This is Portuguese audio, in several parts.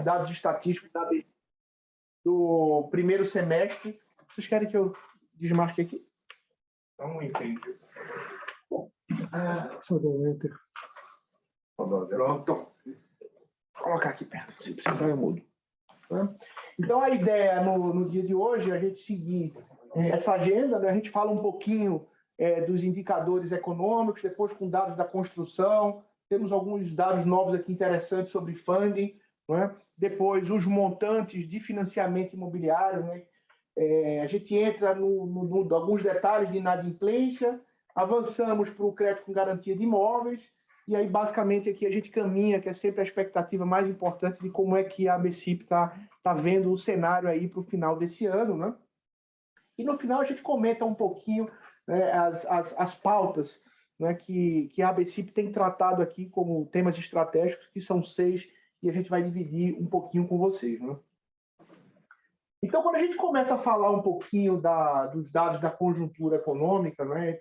dados estatísticos do primeiro semestre. Vocês querem que eu desmarque aqui? Não entendi. Só dou um enter. Pronto. Vou colocar aqui perto, se precisar eu mudo. Então, a ideia no dia de hoje é a gente seguir essa agenda, né? A gente fala um pouquinho dos indicadores econômicos, depois com dados da construção, temos alguns dados novos aqui interessantes sobre funding, né? Depois os montantes de financiamento imobiliário, né? A gente entra no alguns detalhes de inadimplência, avançamos para o crédito com garantia de imóveis, e aí, basicamente, aqui a gente caminha, que é sempre a expectativa mais importante de como é que a ABCIP está vendo o cenário aí para o final desse ano, né? E no final a gente comenta um pouquinho, né, as pautas, né, que a ABCIP tem tratado aqui como temas estratégicos, que são 6, e a gente vai dividir um pouquinho com vocês, né? Então, quando a gente começa a falar um pouquinho dos dados da conjuntura econômica, né,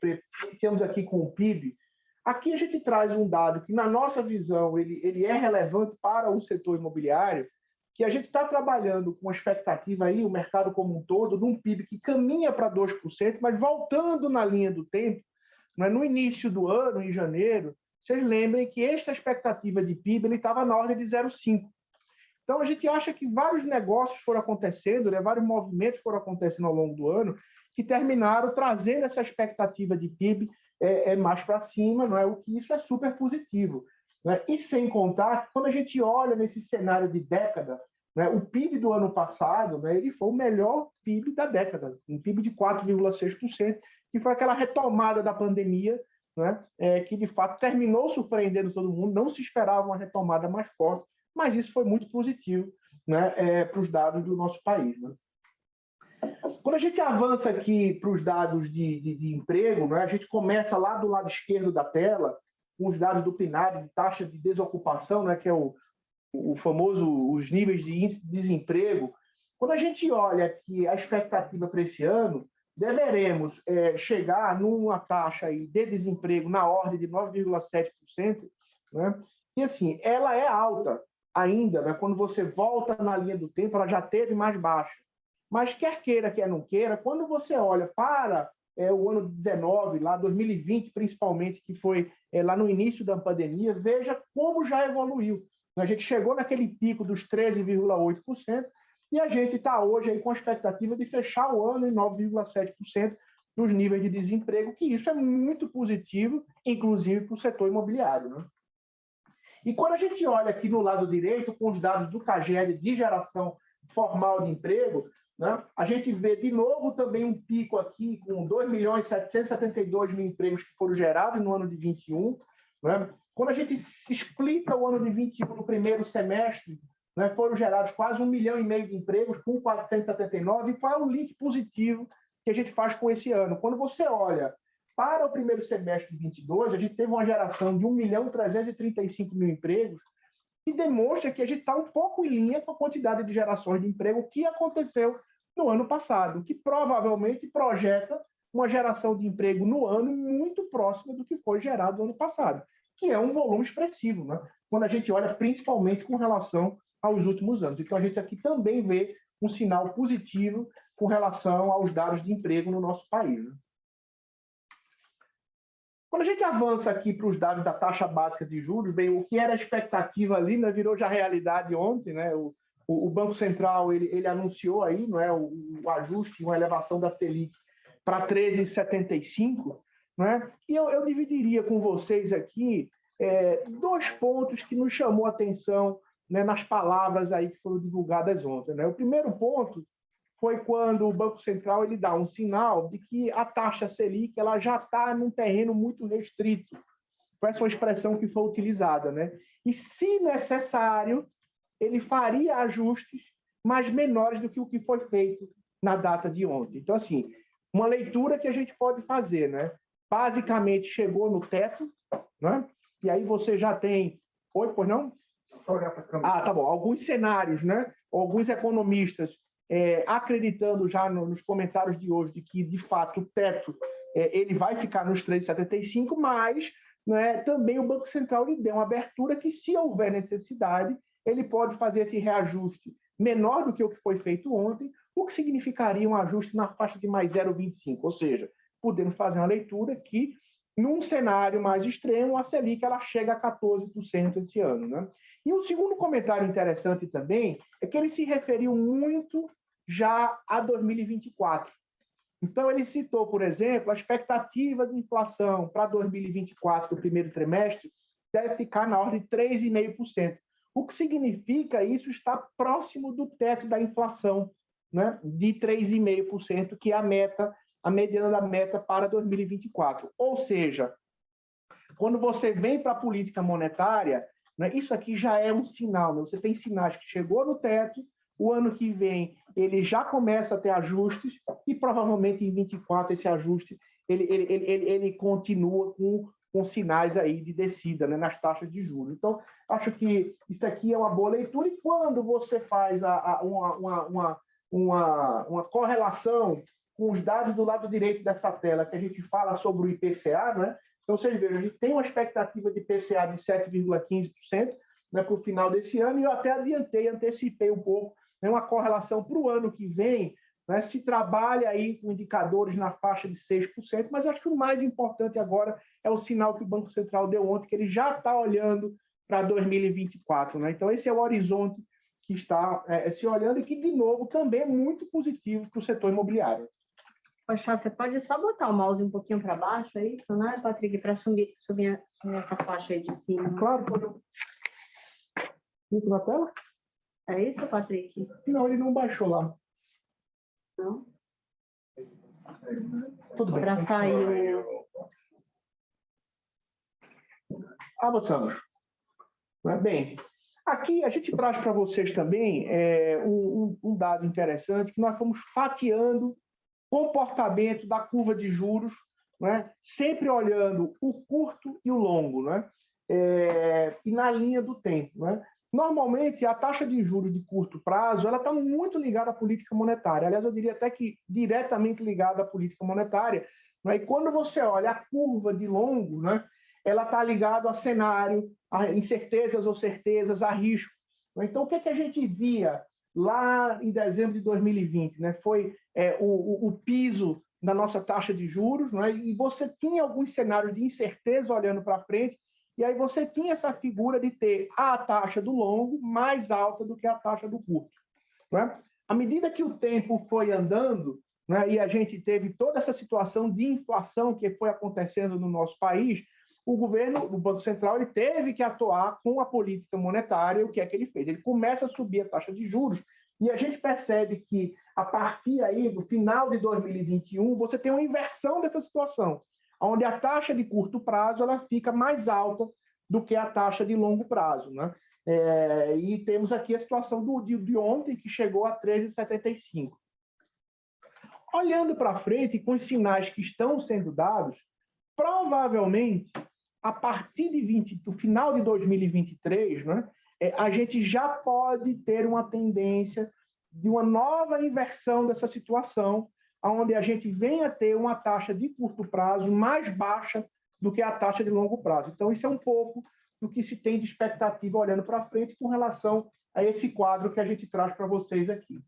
iniciamos aqui com o PIB. Aqui a gente traz um dado que, na nossa visão, ele é relevante para o setor imobiliário, que a gente está trabalhando com uma expectativa aí, o mercado como um todo, de um PIB que caminha para 2%, mas voltando na linha do tempo, né, no início do ano, em janeiro, vocês lembrem que esta expectativa de PIB estava na ordem de 0,5%. Então, a gente acha que vários negócios foram acontecendo, né, vários movimentos foram acontecendo ao longo do ano, que terminaram trazendo essa expectativa de PIB mais para cima, não é? O que isso é super positivo, né? E sem contar, quando a gente olha nesse cenário de década, né, o PIB do ano passado, né, ele foi o melhor PIB da década, um PIB de 4,6%, que foi aquela retomada da pandemia, né, que de fato terminou surpreendendo todo mundo, não se esperava uma retomada mais forte, mas isso foi muito positivo, né, para os dados do nosso país, né? Quando a gente avança aqui para os dados de emprego, né, a gente começa lá do lado esquerdo da tela, com os dados do PNAD, de taxa de desocupação, né, que é o famoso, os níveis de índice de desemprego. Quando a gente olha aqui a expectativa para esse ano, deveremos chegar numa taxa aí de desemprego na ordem de 9,7%, né? E assim, ela é alta ainda, né? Quando você volta na linha do tempo, ela já teve mais baixa. Mas quer queira, quer não queira, quando você olha para o ano 19, lá 2020 principalmente, que foi lá no início da pandemia, veja como já evoluiu. A gente chegou naquele pico dos 13,8% e a gente está hoje aí com a expectativa de fechar o ano em 9,7% dos níveis de desemprego, que isso é muito positivo, inclusive para o setor imobiliário, né? E quando a gente olha aqui no lado direito, com os dados do CAGED de geração formal de emprego, né, a gente vê de novo também um pico aqui com 2.772.000 empregos que foram gerados no ano de 21. Né? Quando a gente explica o ano de 21 no primeiro semestre, né, foram gerados quase 1,5 milhão de empregos com 479. E qual é o link positivo que a gente faz com esse ano? Quando você olha para o primeiro semestre de 22, a gente teve uma geração de 1.335.000 empregos, que demonstra que a gente está um pouco em linha com a quantidade de gerações de emprego que aconteceu no ano passado, que provavelmente projeta uma geração de emprego no ano muito próxima do que foi gerado no ano passado, que é um volume expressivo, né? Quando a gente olha principalmente com relação aos últimos anos. Então, a gente aqui também vê um sinal positivo com relação aos dados de emprego no nosso país, né? Quando a gente avança aqui para os dados da taxa básica de juros, bem, o que era a expectativa ali, né, virou já realidade ontem, né? O Banco Central ele anunciou aí, não é, o ajuste, uma elevação da Selic para 13,75, né? E eu dividiria com vocês aqui 2 pontos que nos chamou a atenção, né, nas palavras aí que foram divulgadas ontem, né? O primeiro ponto foi quando o Banco Central ele dá um sinal de que a taxa Selic ela já está num terreno muito restrito. Foi essa uma expressão que foi utilizada, né? E, se necessário, ele faria ajustes, mas menores do que o que foi feito na data de ontem. Então, assim, uma leitura que a gente pode fazer, né? Basicamente, chegou no teto, né? E aí você já tem... Oi, pois não? Ah, tá bom. Alguns cenários, né? Alguns economistas acreditando já nos comentários de hoje de que, de fato, o teto ele vai ficar nos 3,75, mas, né, também o Banco Central lhe deu uma abertura que, se houver necessidade, ele pode fazer esse reajuste menor do que o que foi feito ontem, o que significaria um ajuste na faixa de mais 0,25, ou seja, podemos fazer uma leitura que, num cenário mais extremo, a Selic ela chega a 14% esse ano, né? E o segundo comentário interessante também é que ele se referiu muito já a 2024. Então, ele citou, por exemplo, a expectativa de inflação para 2024, do primeiro trimestre, deve ficar na ordem de 3,5%. O que significa isso está próximo do teto da inflação, né, de 3,5%, que é a meta, a mediana da meta para 2024. Ou seja, quando você vem para a política monetária, né, isso aqui já é um sinal. Né? Você tem sinais que chegou no teto, o ano que vem ele já começa a ter ajustes e provavelmente em 24 esse ajuste ele continua com sinais aí de descida, né, nas taxas de juros. Então, acho que isso aqui é uma boa leitura e quando você faz uma correlação com os dados do lado direito dessa tela, que a gente fala sobre o IPCA, né? Então, vocês vejam, a gente tem uma expectativa de IPCA de 7,15%, né, para o final desse ano, e eu até antecipei um pouco, né, uma correlação para o ano que vem, né, se trabalha aí com indicadores na faixa de 6%, mas acho que o mais importante agora é o sinal que o Banco Central deu ontem, que ele já está olhando para 2024. Né? Então, esse é o horizonte que está se olhando e que, de novo, também é muito positivo para o setor imobiliário. Poxa, você pode só botar o mouse um pouquinho para baixo, é isso, né, Patrick? Para subir essa faixa aí de cima. Claro, pode. Clico na tela? É isso, Patrick? Não, ele não baixou lá. Não? Tudo bem. Para sair o... Avançamos. Bem, aqui a gente traz para vocês também um dado interessante, que nós fomos fatiando comportamento da curva de juros, né? Sempre olhando o curto e o longo, né? E na linha do tempo. Né? Normalmente, a taxa de juros de curto prazo ela está muito ligada à política monetária. Aliás, eu diria até que diretamente ligada à política monetária. Né? E quando você olha a curva de longo, né? Ela está ligada a cenário, a incertezas ou certezas, a risco. Né? Então, o que a gente via lá em dezembro de 2020, né, foi o piso da nossa taxa de juros, né, e você tinha alguns cenários de incerteza olhando para frente, e aí você tinha essa figura de ter a taxa do longo mais alta do que a taxa do curto. Né? À medida que o tempo foi andando, né, e a gente teve toda essa situação de inflação que foi acontecendo no nosso país, o governo, o Banco Central, ele teve que atuar com a política monetária. O que é que ele fez? Ele começa a subir a taxa de juros e a gente percebe que, a partir aí do final de 2021, você tem uma inversão dessa situação, onde a taxa de curto prazo ela fica mais alta do que a taxa de longo prazo. Né? E temos aqui a situação de ontem, que chegou a 13,75. Olhando para frente, com os sinais que estão sendo dados, provavelmente, a partir do final de 2023, né, a gente já pode ter uma tendência de uma nova inversão dessa situação, onde a gente venha a ter uma taxa de curto prazo mais baixa do que a taxa de longo prazo. Então, isso é um pouco do que se tem de expectativa olhando para frente com relação a esse quadro que a gente traz para vocês aqui.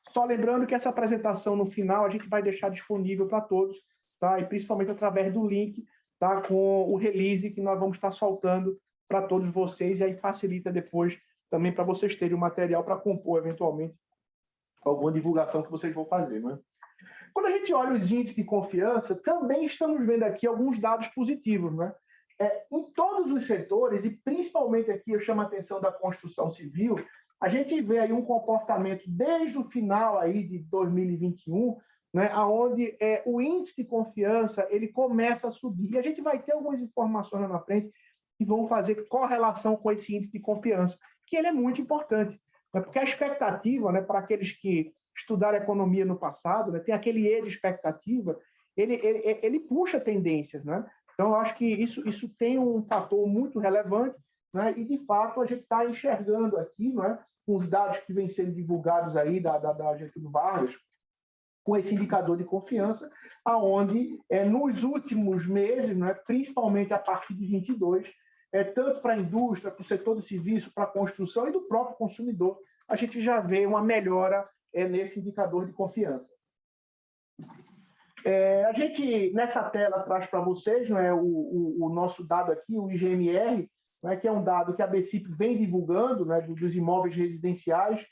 Só lembrando que essa apresentação, no final, a gente vai deixar disponível para todos, tá? E principalmente através do link, tá? Com o release que nós vamos estar soltando para todos vocês, e aí facilita depois também para vocês terem o material para compor, eventualmente, alguma divulgação que vocês vão fazer. Né? Quando a gente olha os índices de confiança, também estamos vendo aqui alguns dados positivos. Né? Em todos os setores, e principalmente aqui eu chamo a atenção da construção civil, a gente vê aí um comportamento desde o final aí de 2021, né, onde o índice de confiança ele começa a subir. E a gente vai ter algumas informações lá na frente que vão fazer correlação com esse índice de confiança, que ele é muito importante. Né, porque a expectativa, né, para aqueles que estudaram economia no passado, né, tem aquele E de expectativa, ele puxa tendências. Né? Então, eu acho que isso tem um fator muito relevante, né, e, de fato, a gente está enxergando aqui, né, com os dados que vêm sendo divulgados aí da Getúlio Vargas, com esse indicador de confiança, aonde nos últimos meses, né, principalmente a partir de 22, tanto para a indústria, para o setor de serviço, para a construção e do próprio consumidor, a gente já vê uma melhora nesse indicador de confiança. A gente, nessa tela, traz para vocês, né, o nosso dado aqui, o IGMR, né, que é um dado que a BCIP vem divulgando, né, dos imóveis residenciais,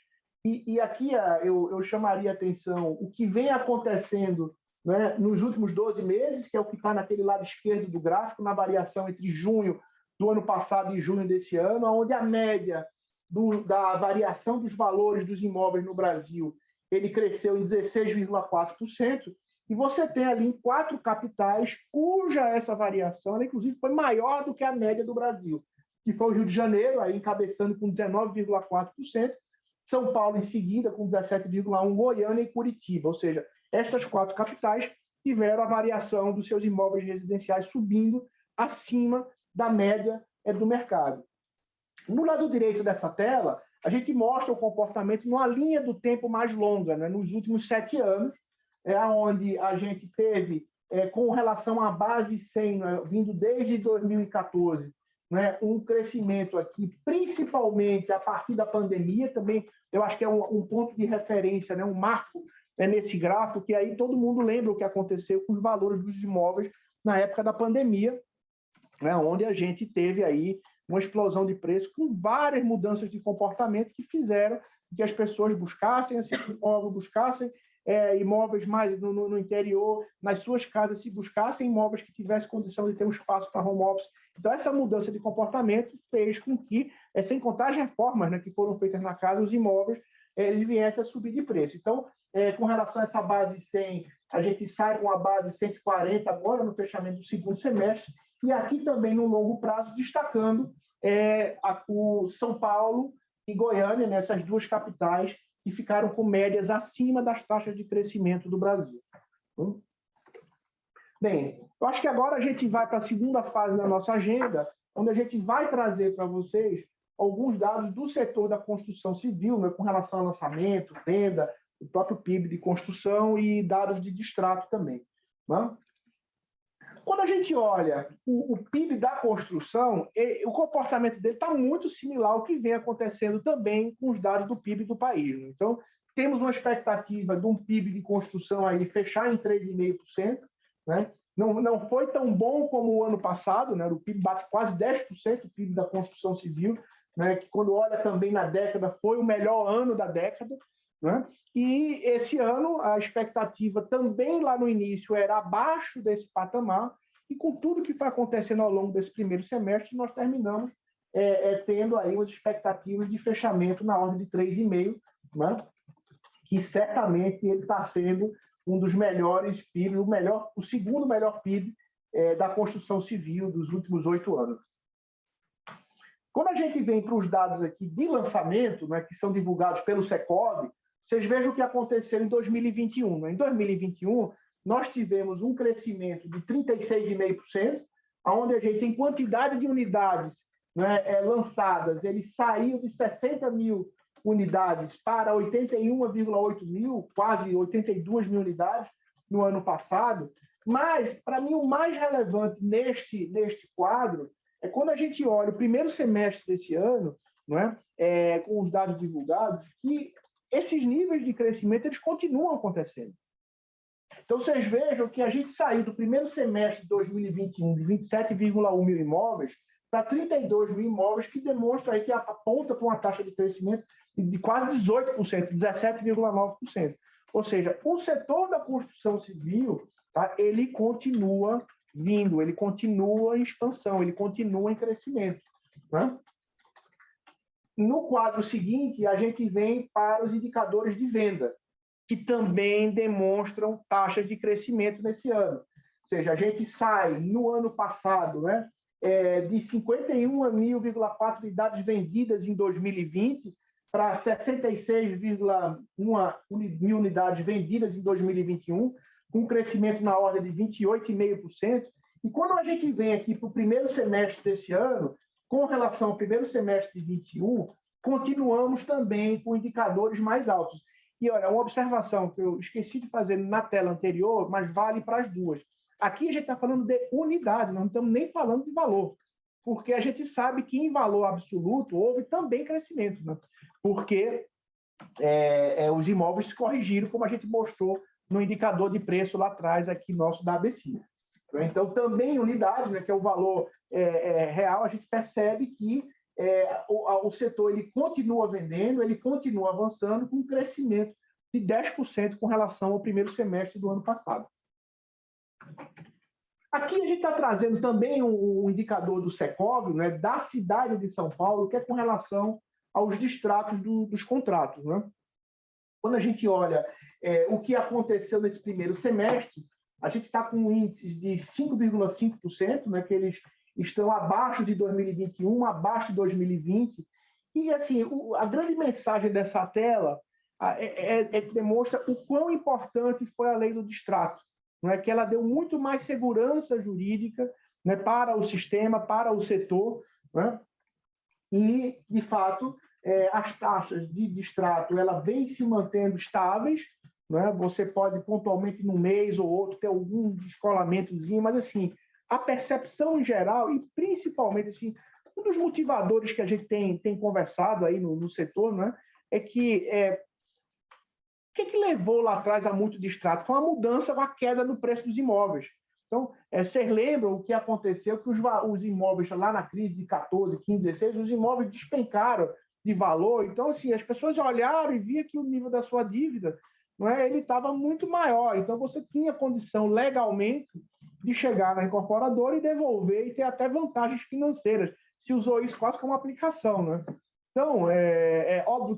e aqui eu chamaria a atenção o que vem acontecendo, né, nos últimos 12 meses, que é o que está naquele lado esquerdo do gráfico, na variação entre junho do ano passado e junho desse ano, onde a média da variação dos valores dos imóveis no Brasil ele cresceu em 16,4%, e você tem ali em 4 capitais cuja essa variação, ela, inclusive, foi maior do que a média do Brasil, que foi o Rio de Janeiro, aí encabeçando com 19,4%, São Paulo em seguida com 17,1%, Goiânia e Curitiba. Ou seja, estas 4 capitais tiveram a variação dos seus imóveis residenciais subindo acima da média do mercado. No lado direito dessa tela, a gente mostra o comportamento numa linha do tempo mais longa, né? Nos últimos 7 anos, onde a gente teve, com relação à base 100, né, vindo desde 2014, né, um crescimento aqui, principalmente a partir da pandemia, também eu acho que é um ponto de referência, né, um marco nesse gráfico, que aí todo mundo lembra o que aconteceu com os valores dos imóveis na época da pandemia, né, onde a gente teve aí uma explosão de preço com várias mudanças de comportamento que fizeram que as pessoas buscassem esse imóvel, buscassem imóveis mais no interior, nas suas casas, se buscassem imóveis que tivessem condição de ter um espaço para home office. Então, essa mudança de comportamento fez com que, sem contar as reformas, né, que foram feitas na casa, os imóveis eles viessem a subir de preço. Então, com relação a essa base 100, a gente sai com a base 140 agora no fechamento do segundo semestre, e aqui também no longo prazo, destacando o São Paulo e Goiânia, nessas 2 capitais, que ficaram com médias acima das taxas de crescimento do Brasil. Bem, eu acho que agora a gente vai para a segunda fase da nossa agenda, onde a gente vai trazer para vocês alguns dados do setor da construção civil, né, com relação ao lançamento, venda, o próprio PIB de construção e dados de distrato também. Né? Quando a gente olha o PIB da construção, o comportamento dele está muito similar ao que vem acontecendo também com os dados do PIB do país. Então, temos uma expectativa de um PIB de construção aí fechar em 3,5%. Né? Não foi tão bom como o ano passado, né? O PIB bate quase 10% do PIB da construção civil, né? Que quando olha também na década foi o melhor ano da década. Né? E esse ano a expectativa também lá no início era abaixo desse patamar, e com tudo que foi acontecendo ao longo desse primeiro semestre, nós terminamos tendo aí umas expectativas de fechamento na ordem de 3,5%, né? Que certamente ele está sendo um dos melhores PIB, o segundo melhor PIB da construção civil dos últimos 8 anos. Quando a gente vem para os dados aqui de lançamento, né, que são divulgados pelo Secovi, vocês vejam o que aconteceu em 2021. Né? Em 2021, nós tivemos um crescimento de 36,5%, onde a gente, em quantidade de unidades, né, lançadas, ele saiu de 60 mil unidades para 81,8 mil, quase 82 mil unidades no ano passado. Mas, para mim, o mais relevante neste quadro é quando a gente olha o primeiro semestre desse ano, né, com os dados divulgados, que esses níveis de crescimento eles continuam acontecendo. Então, vocês vejam que a gente saiu do primeiro semestre de 2021 de 27,1 mil imóveis para 32 mil imóveis, que demonstra aí que aponta para uma taxa de crescimento de quase 18%, 17,9%. Ou seja, o setor da construção civil, tá, ele continua vindo, ele continua em expansão, ele continua em crescimento. Né? No quadro seguinte, a gente vem para os indicadores de venda, que também demonstram taxas de crescimento nesse ano. Ou seja, a gente sai, no ano passado, né, de 51,4 unidades vendidas em 2020 para 66,1 mil unidades vendidas em 2021, com um crescimento na ordem de 28,5%. E quando a gente vem aqui para o primeiro semestre desse ano, com relação ao primeiro semestre de 2021, continuamos também com indicadores mais altos. E, olha, uma observação que eu esqueci de fazer na tela anterior, mas vale para as duas. Aqui a gente está falando de unidade, nós não estamos nem falando de valor. porque a gente sabe que, em valor absoluto, houve também crescimento, né? Porque os imóveis se corrigiram, como a gente mostrou no indicador de preço lá atrás, aqui nosso da ABC. Então, também em unidade, né, que é o valor real, a gente percebe que o setor ele continua vendendo, ele continua avançando com um crescimento de 10% com relação ao primeiro semestre do ano passado. Aqui a gente está trazendo também um indicador do Secov, né, da cidade de São Paulo, que é com relação aos distratos dos contratos. Né? Quando a gente olha o que aconteceu nesse primeiro semestre, a gente está com índices de 5,5%, né, que eles estão abaixo de 2021, abaixo de 2020. E, assim, a grande mensagem dessa tela que demonstra o quão importante foi a lei do distrato, não é? Que ela deu muito mais segurança jurídica, né, para o sistema, para o setor, né? E, de fato, as taxas de distrato ela vem se mantendo estáveis, né? Você pode pontualmente no mês ou outro ter algum descolamentozinho, mas assim a percepção em geral e principalmente assim um dos motivadores que a gente tem conversado aí no setor, né, é que o que levou lá atrás a muito distrato? Foi uma mudança, uma queda no preço dos imóveis. Então, vocês lembram o que aconteceu? Que os imóveis, lá na crise de 14, 15, 16, os imóveis despencaram de valor. Então, assim, as pessoas olharam e viam que o nível da sua dívida, não é, ele estava muito maior. Então, você tinha condição legalmente de chegar na incorporadora e devolver e ter até vantagens financeiras. Se usou isso quase como aplicação, né? Então, é óbvio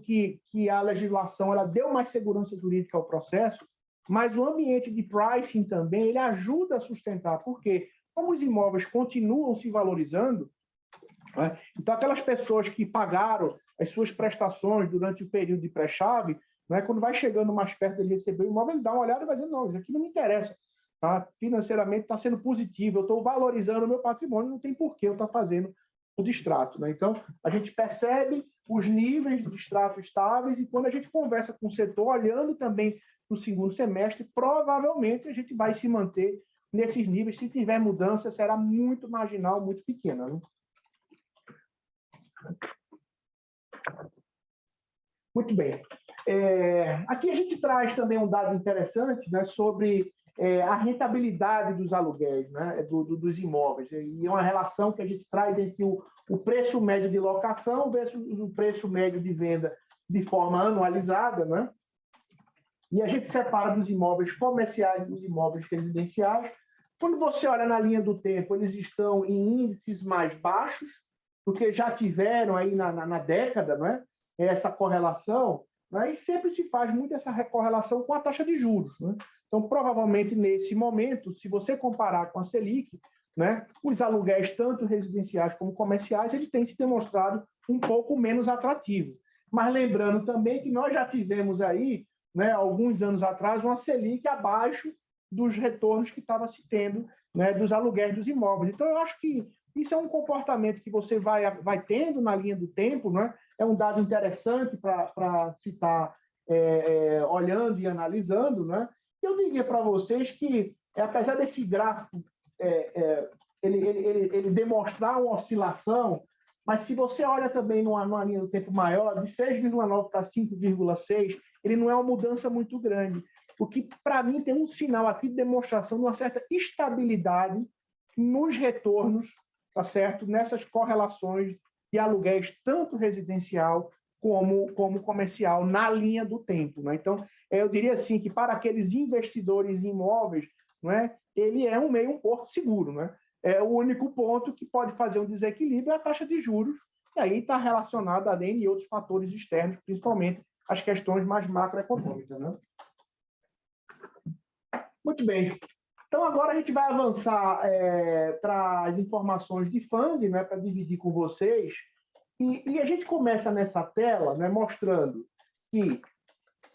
que a legislação ela deu mais segurança jurídica ao processo, mas o ambiente de pricing também ele ajuda a sustentar, porque como os imóveis continuam se valorizando, né, então aquelas pessoas que pagaram as suas prestações durante o período de pré-chave, né, quando vai chegando mais perto de receber o imóvel, ele dá uma olhada e vai dizer, não, isso aqui não me interessa, tá? Financeiramente está sendo positivo, eu estou valorizando o meu patrimônio, não tem porquê eu estar fazendo o distrato. Né? Então, a gente percebe os níveis de distrato estáveis e quando a gente conversa com o setor, olhando também para o segundo semestre, provavelmente a gente vai se manter nesses níveis. Se tiver mudança, será muito marginal, muito pequena. Né? Muito bem. Aqui a gente traz também um dado interessante, né, sobre a rentabilidade dos aluguéis, né, dos imóveis. E é uma relação que a gente traz entre o preço médio de locação versus o preço médio de venda de forma anualizada, né? E a gente separa dos imóveis comerciais e dos imóveis residenciais. Quando você olha na linha do tempo, eles estão em índices mais baixos, porque já tiveram aí na década, não é? Essa correlação, né? E sempre se faz muito essa correlação com a taxa de juros. Né? Então, provavelmente, nesse momento, se você comparar com a Selic, né, os aluguéis, tanto residenciais como comerciais, eles têm se demonstrado um pouco menos atrativos. Mas lembrando também que nós já tivemos aí, né, alguns anos atrás, uma Selic abaixo dos retornos que estava se tendo, né, dos aluguéis dos imóveis. Então, eu acho que isso é um comportamento que você vai tendo na linha do tempo, né? É um dado interessante para se estar olhando e analisando. Né? Eu diria para vocês que, apesar desse gráfico ele demonstrar uma oscilação, mas se você olha também numa linha do tempo maior, de 6,9 para 5,6, ele não é uma mudança muito grande. O que, para mim, tem um sinal aqui de demonstração de uma certa estabilidade nos retornos, tá certo? Nessas correlações de aluguéis, tanto residencial como comercial, na linha do tempo. Né? Então, eu diria assim que para aqueles investidores em imóveis, né, ele é um porto seguro. Né? O único ponto que pode fazer um desequilíbrio é a taxa de juros, e aí está relacionado a N e outros fatores externos, principalmente as questões mais macroeconômicas. Né? Muito bem. Então, agora a gente vai avançar para as informações de funding, né, para dividir com vocês. E a gente começa nessa tela, né, mostrando que,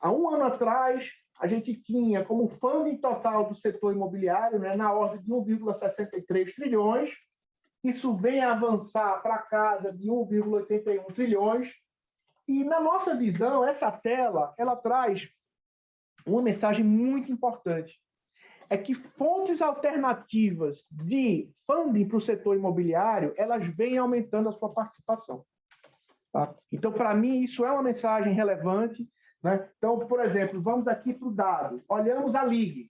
há um ano atrás, a gente tinha como funding total do setor imobiliário, né, na ordem de 1,63 trilhões. Isso vem a avançar para casa de 1,81 trilhões. E, na nossa visão, essa tela ela traz uma mensagem muito importante. é que fontes alternativas de funding para o setor imobiliário, elas vêm aumentando a sua participação. Tá? Então, para mim, isso é uma mensagem relevante, né? Então, por exemplo, vamos aqui para o dado. Olhamos a Ligue.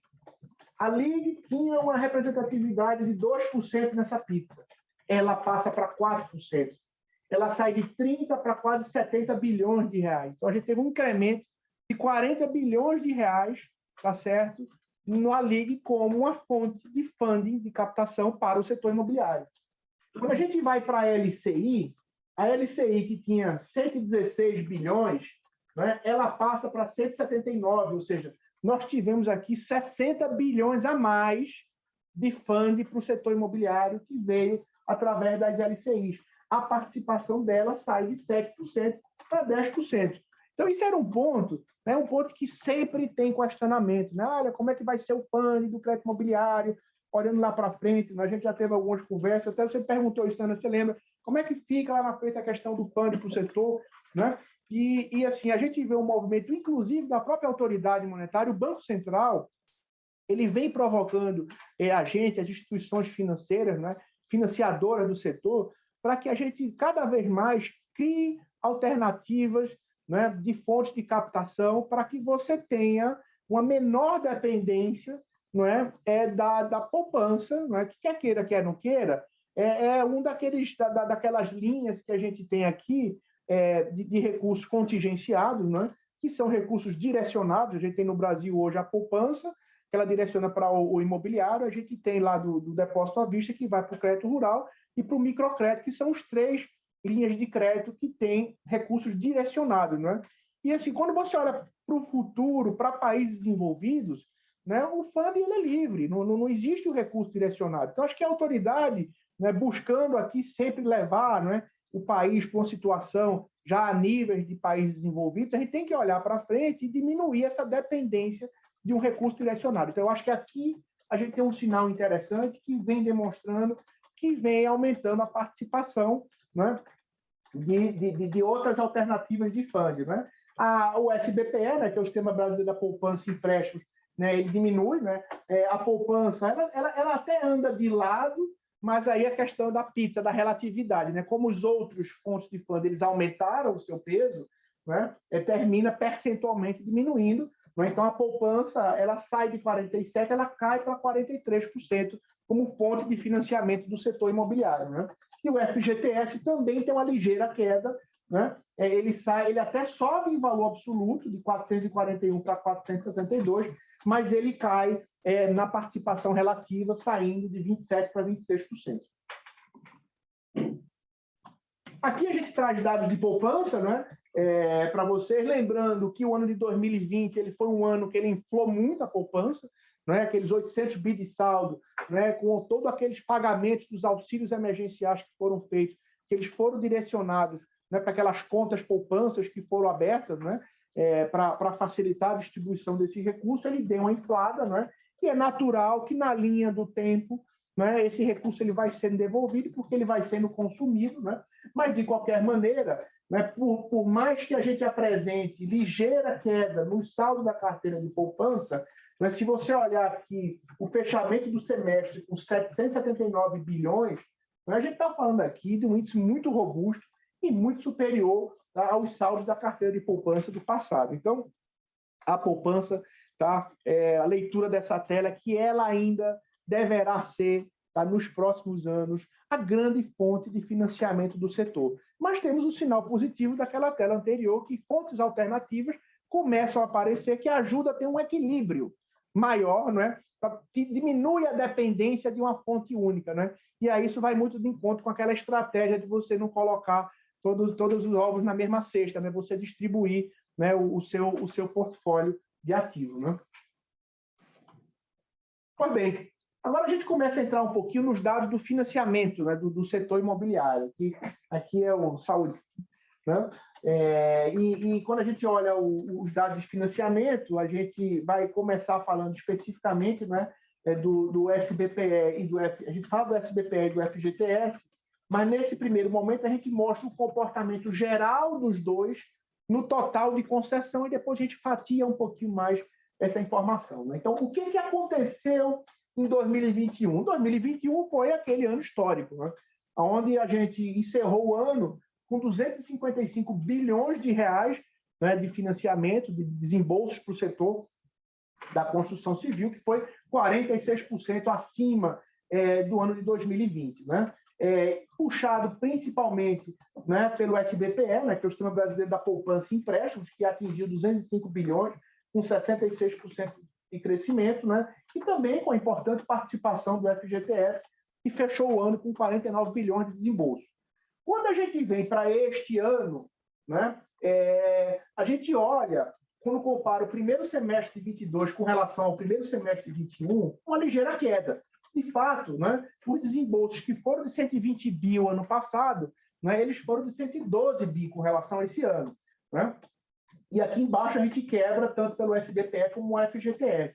A Ligue tinha uma representatividade de 2% nessa pizza. Ela passa para 4%. Ela sai de 30 para quase 70 bilhões de reais. Então, a gente teve um incremento de 40 bilhões de reais, tá certo? Na Ligue como uma fonte de funding, de captação para o setor imobiliário. Quando a gente vai para a LCI que tinha 116 bilhões, né, ela passa para 179, ou seja, nós tivemos aqui 60 bilhões a mais de funding para o setor imobiliário que veio através das LCIs. A participação dela sai de 7% para 10%. Então, isso era um ponto que sempre tem questionamento. Né? Olha, como é que vai ser o funding do crédito imobiliário? Olhando lá para frente, a gente já teve algumas conversas, até você perguntou isso, Ana, você lembra? Como é que fica lá na frente a questão do funding para o setor? Né? E, assim, a gente vê um movimento, inclusive, da própria autoridade monetária, o Banco Central, ele vem provocando a gente, as instituições financeiras, né, financiadoras do setor, para que a gente, cada vez mais, crie alternativas, né, de fontes de captação para que você tenha uma menor dependência, não é, da poupança, não é, que quer queira, quer não queira, é um daquelas linhas que a gente tem aqui de recursos contingenciados, não é, que são recursos direcionados. A gente tem no Brasil hoje a poupança, que ela direciona para o imobiliário, a gente tem lá do depósito à vista, que vai para o crédito rural, e para o microcrédito, que são os 3 linhas de crédito que têm recursos direcionados. Né? E, assim, quando você olha para o futuro, para países desenvolvidos, né, o funding ele é livre, não existe o recurso direcionado. Então, acho que a autoridade, né, buscando aqui sempre levar, né, o país para uma situação já a níveis de países desenvolvidos, a gente tem que olhar para frente e diminuir essa dependência de um recurso direcionado. Então, eu acho que aqui a gente tem um sinal interessante que vem demonstrando que vem aumentando a participação, né, de outras alternativas de funding. Né? O SBPE, né, que é o Sistema Brasileiro da Poupança e Empréstimos, né, ele diminui, né? A poupança ela até anda de lado, mas aí a questão da pizza, da relatividade, né? Como os outros fontes de funding eles aumentaram o seu peso, né? Termina percentualmente diminuindo. Né? Então, a poupança ela sai de 47%, ela cai para 43% como fonte de financiamento do setor imobiliário. Né? E o FGTS também tem uma ligeira queda, né? Ele até sobe em valor absoluto, de 441 para 462, mas ele cai na participação relativa, saindo de 27% para 26%. Aqui a gente traz dados de poupança, né? Para vocês, lembrando que o ano de 2020 ele foi um ano que ele inflou muito a poupança, né? Aqueles 800 bi de saldo, né? Com todos aqueles pagamentos dos auxílios emergenciais que foram feitos, que eles foram direcionados, né, para aquelas contas poupanças que foram abertas, né? Para facilitar a distribuição desse recurso, ele deu uma inflada, né? E é natural que na linha do tempo, né, esse recurso ele vai sendo devolvido porque ele vai sendo consumido, né? Mas, de qualquer maneira, né, por mais que a gente apresente ligeira queda no saldo da carteira de poupança, né, se você olhar aqui o fechamento do semestre com 779 bilhões, né, a gente está falando aqui de um índice muito robusto e muito superior, tá, aos saldos da carteira de poupança do passado. Então, a poupança, tá, a leitura dessa tela, que ela ainda deverá ser, tá, nos próximos anos, a grande fonte de financiamento do setor. Mas temos um sinal positivo daquela tela anterior, que fontes alternativas começam a aparecer, que ajuda a ter um equilíbrio maior, não é? Que diminui a dependência de uma fonte única. Né? E aí isso vai muito de encontro com aquela estratégia de você não colocar todos os ovos na mesma cesta, né? Você distribuir, né, o seu portfólio de ativos. Né? Pois bem, agora a gente começa a entrar um pouquinho nos dados do financiamento, né, do setor imobiliário, que aqui é o saúde. Né? E quando a gente olha os dados de financiamento, a gente vai começar falando especificamente, né, do SBPE e a gente fala do SBPE e do FGTS, mas nesse primeiro momento a gente mostra o comportamento geral dos dois no total de concessão e depois a gente fatia um pouquinho mais essa informação, né? Então, o que aconteceu em 2021? 2021 foi aquele ano histórico, né? Onde a gente encerrou o ano com 255 bilhões de reais, né, de financiamento, de desembolsos para o setor da construção civil, que foi 46% acima do ano de 2020, né? Puxado principalmente, né, pelo SBPE, né, que é o Sistema Brasileiro da Poupança e Empréstimos, que atingiu 205 bilhões, com 66% de crescimento, né, e também com a importante participação do FGTS, que fechou o ano com 49 bilhões de desembolso. Quando a gente vem para este ano, né, a gente olha, quando compara o primeiro semestre de 22 com relação ao primeiro semestre de 21, uma ligeira queda. De fato, né, os desembolsos que foram de 120 bi ano passado, né, eles foram de 112 bi com relação a esse ano, né? E aqui embaixo a gente quebra tanto pelo SBPE como o FGTS.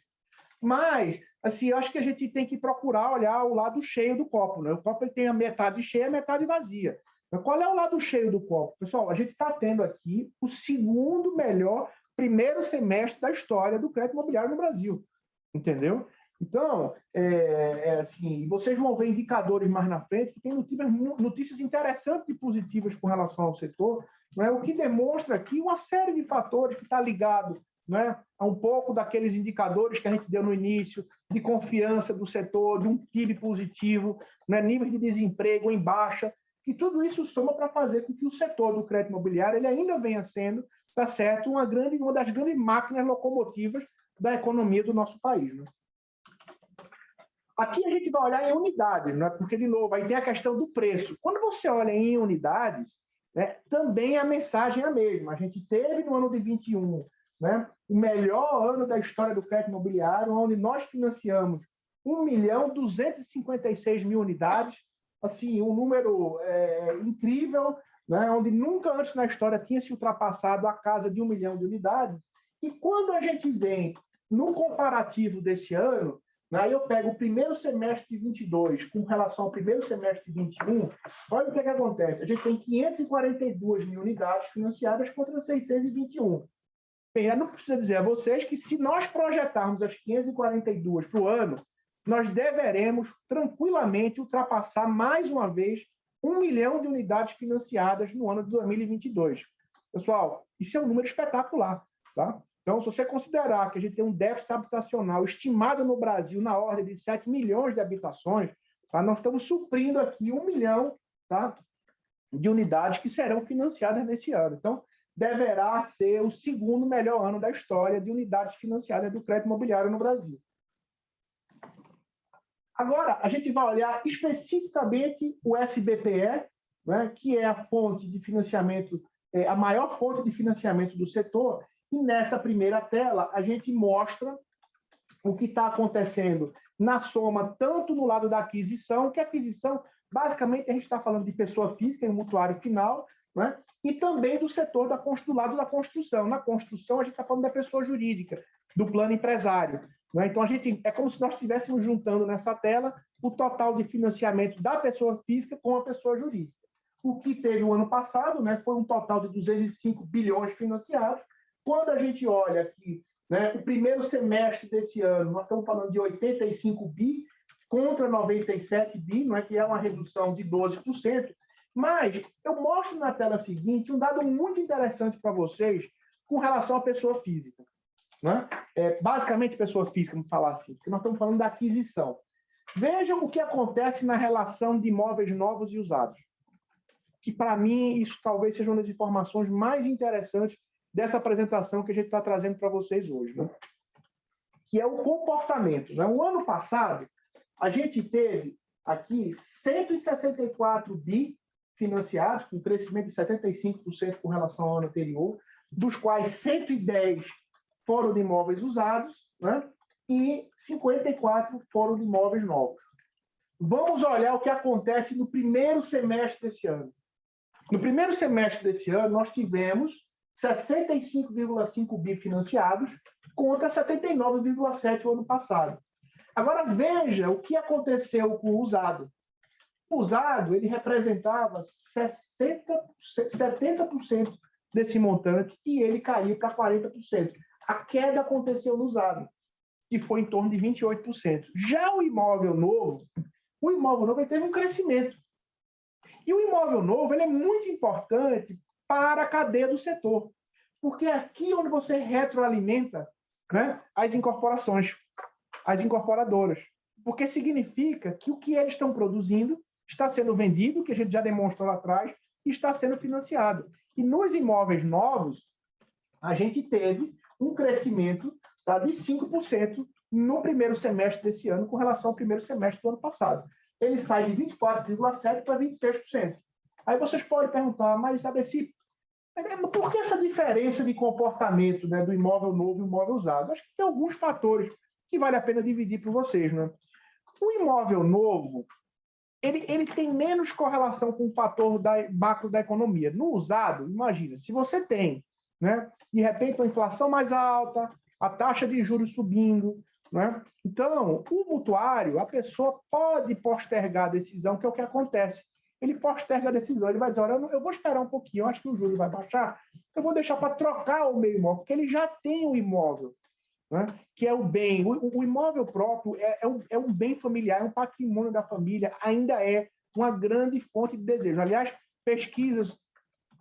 Mas, assim, eu acho que a gente tem que procurar olhar o lado cheio do copo, né? O copo ele tem a metade cheia e a metade vazia. Mas qual é o lado cheio do copo? Pessoal, a gente está tendo aqui o segundo melhor primeiro semestre da história do crédito imobiliário no Brasil, entendeu? Então, assim, vocês vão ver indicadores mais na frente que tem notícias interessantes e positivas com relação ao setor, né? O que demonstra aqui uma série de fatores que está ligado, né, a um pouco daqueles indicadores que a gente deu no início, de confiança do setor, de um PIB positivo, né, níveis de desemprego em baixa, que tudo isso soma para fazer com que o setor do crédito imobiliário ele ainda venha sendo, tá certo, uma das grandes máquinas locomotivas da economia do nosso país, né? Aqui a gente vai olhar em unidades, né? Porque, de novo, aí tem a questão do preço. Quando você olha em unidades, né, também a mensagem é a mesma. A gente teve no ano de 21, né, o melhor ano da história do crédito imobiliário, onde nós financiamos 1.256.000 unidades, assim, um número incrível, né, onde nunca antes na história tinha se ultrapassado a casa de 1 milhão de unidades. E quando a gente vem no comparativo desse ano, aí eu pego o primeiro semestre de 22 com relação ao primeiro semestre de 21, olha o que acontece. A gente tem 542.000 unidades financiadas contra 621. Bem, eu não preciso dizer a vocês que se nós projetarmos as 542 para o ano, nós deveremos tranquilamente ultrapassar mais uma vez 1 milhão de unidades financiadas no ano de 2022. Pessoal, isso é um número espetacular, tá? Então, se você considerar que a gente tem um déficit habitacional estimado no Brasil na ordem de 7 milhões de habitações, tá? Nós estamos suprindo aqui 1 milhão, tá, de unidades que serão financiadas nesse ano. Então, deverá ser o segundo melhor ano da história de unidades financiadas do crédito imobiliário no Brasil. Agora, a gente vai olhar especificamente o SBPE, né, que é a fonte de financiamento, a maior fonte de financiamento do setor. E nessa primeira tela, a gente mostra o que está acontecendo na soma, tanto no lado da aquisição, que a aquisição, basicamente, a gente está falando de pessoa física, em mutuário final, né? E também do setor do lado da construção. Na construção, a gente está falando da pessoa jurídica, do plano empresário, né? Então, é como se nós estivéssemos juntando nessa tela o total de financiamento da pessoa física com a pessoa jurídica. O que teve o ano passado, né, foi um total de 205 bilhões financiados. Quando a gente olha aqui, né, o primeiro semestre desse ano, nós estamos falando de 85 bi contra 97 bi, não é, que é uma redução de 12%. Mas eu mostro na tela seguinte um dado muito interessante para vocês com relação à pessoa física, né? Basicamente, pessoa física, vamos falar assim, porque nós estamos falando da aquisição. Vejam o que acontece na relação de imóveis novos e usados, que para mim isso talvez seja uma das informações mais interessantes dessa apresentação que a gente está trazendo para vocês hoje, né? Que é o comportamento, né? O ano passado, a gente teve aqui 164 bi financiados, com crescimento de 75% com relação ao ano anterior, dos quais 110 foram de imóveis usados, né? E 54 foram de imóveis novos. Vamos olhar o que acontece no primeiro semestre desse ano. No primeiro semestre desse ano, nós tivemos 65,5 bi financiados contra 79,7 o ano passado. Agora, veja o que aconteceu com o usado. O usado ele representava 70% desse montante e ele caiu para 40%. A queda aconteceu no usado, que foi em torno de 28%. Já o imóvel novo ele teve um crescimento. E o imóvel novo ele é muito importante para a cadeia do setor, porque é aqui onde você retroalimenta, né, as incorporações, as incorporadoras, porque significa que o que eles estão produzindo está sendo vendido, que a gente já demonstrou lá atrás, e está sendo financiado. E nos imóveis novos, a gente teve um crescimento, tá, de 5% no primeiro semestre desse ano com relação ao primeiro semestre do ano passado. Ele sai de 24,7% para 26%. Aí vocês podem perguntar, mas Abeci, por que essa diferença de comportamento, né, do imóvel novo e imóvel usado? Acho que tem alguns fatores que vale a pena dividir para vocês, né? O imóvel novo, ele tem menos correlação com o fator macro da economia. No usado, imagina, se você tem, né, de repente, uma inflação mais alta, a taxa de juros subindo, né? Então, o mutuário, a pessoa pode postergar a decisão, que é o que acontece. Ele posterga a decisão, ele vai dizer, olha, eu vou esperar um pouquinho, eu acho que o juros vai baixar, eu vou deixar para trocar o meu imóvel, porque ele já tem o imóvel, né? Que é o bem. O imóvel próprio é um bem familiar, é um patrimônio da família, ainda é uma grande fonte de desejo. Aliás, pesquisas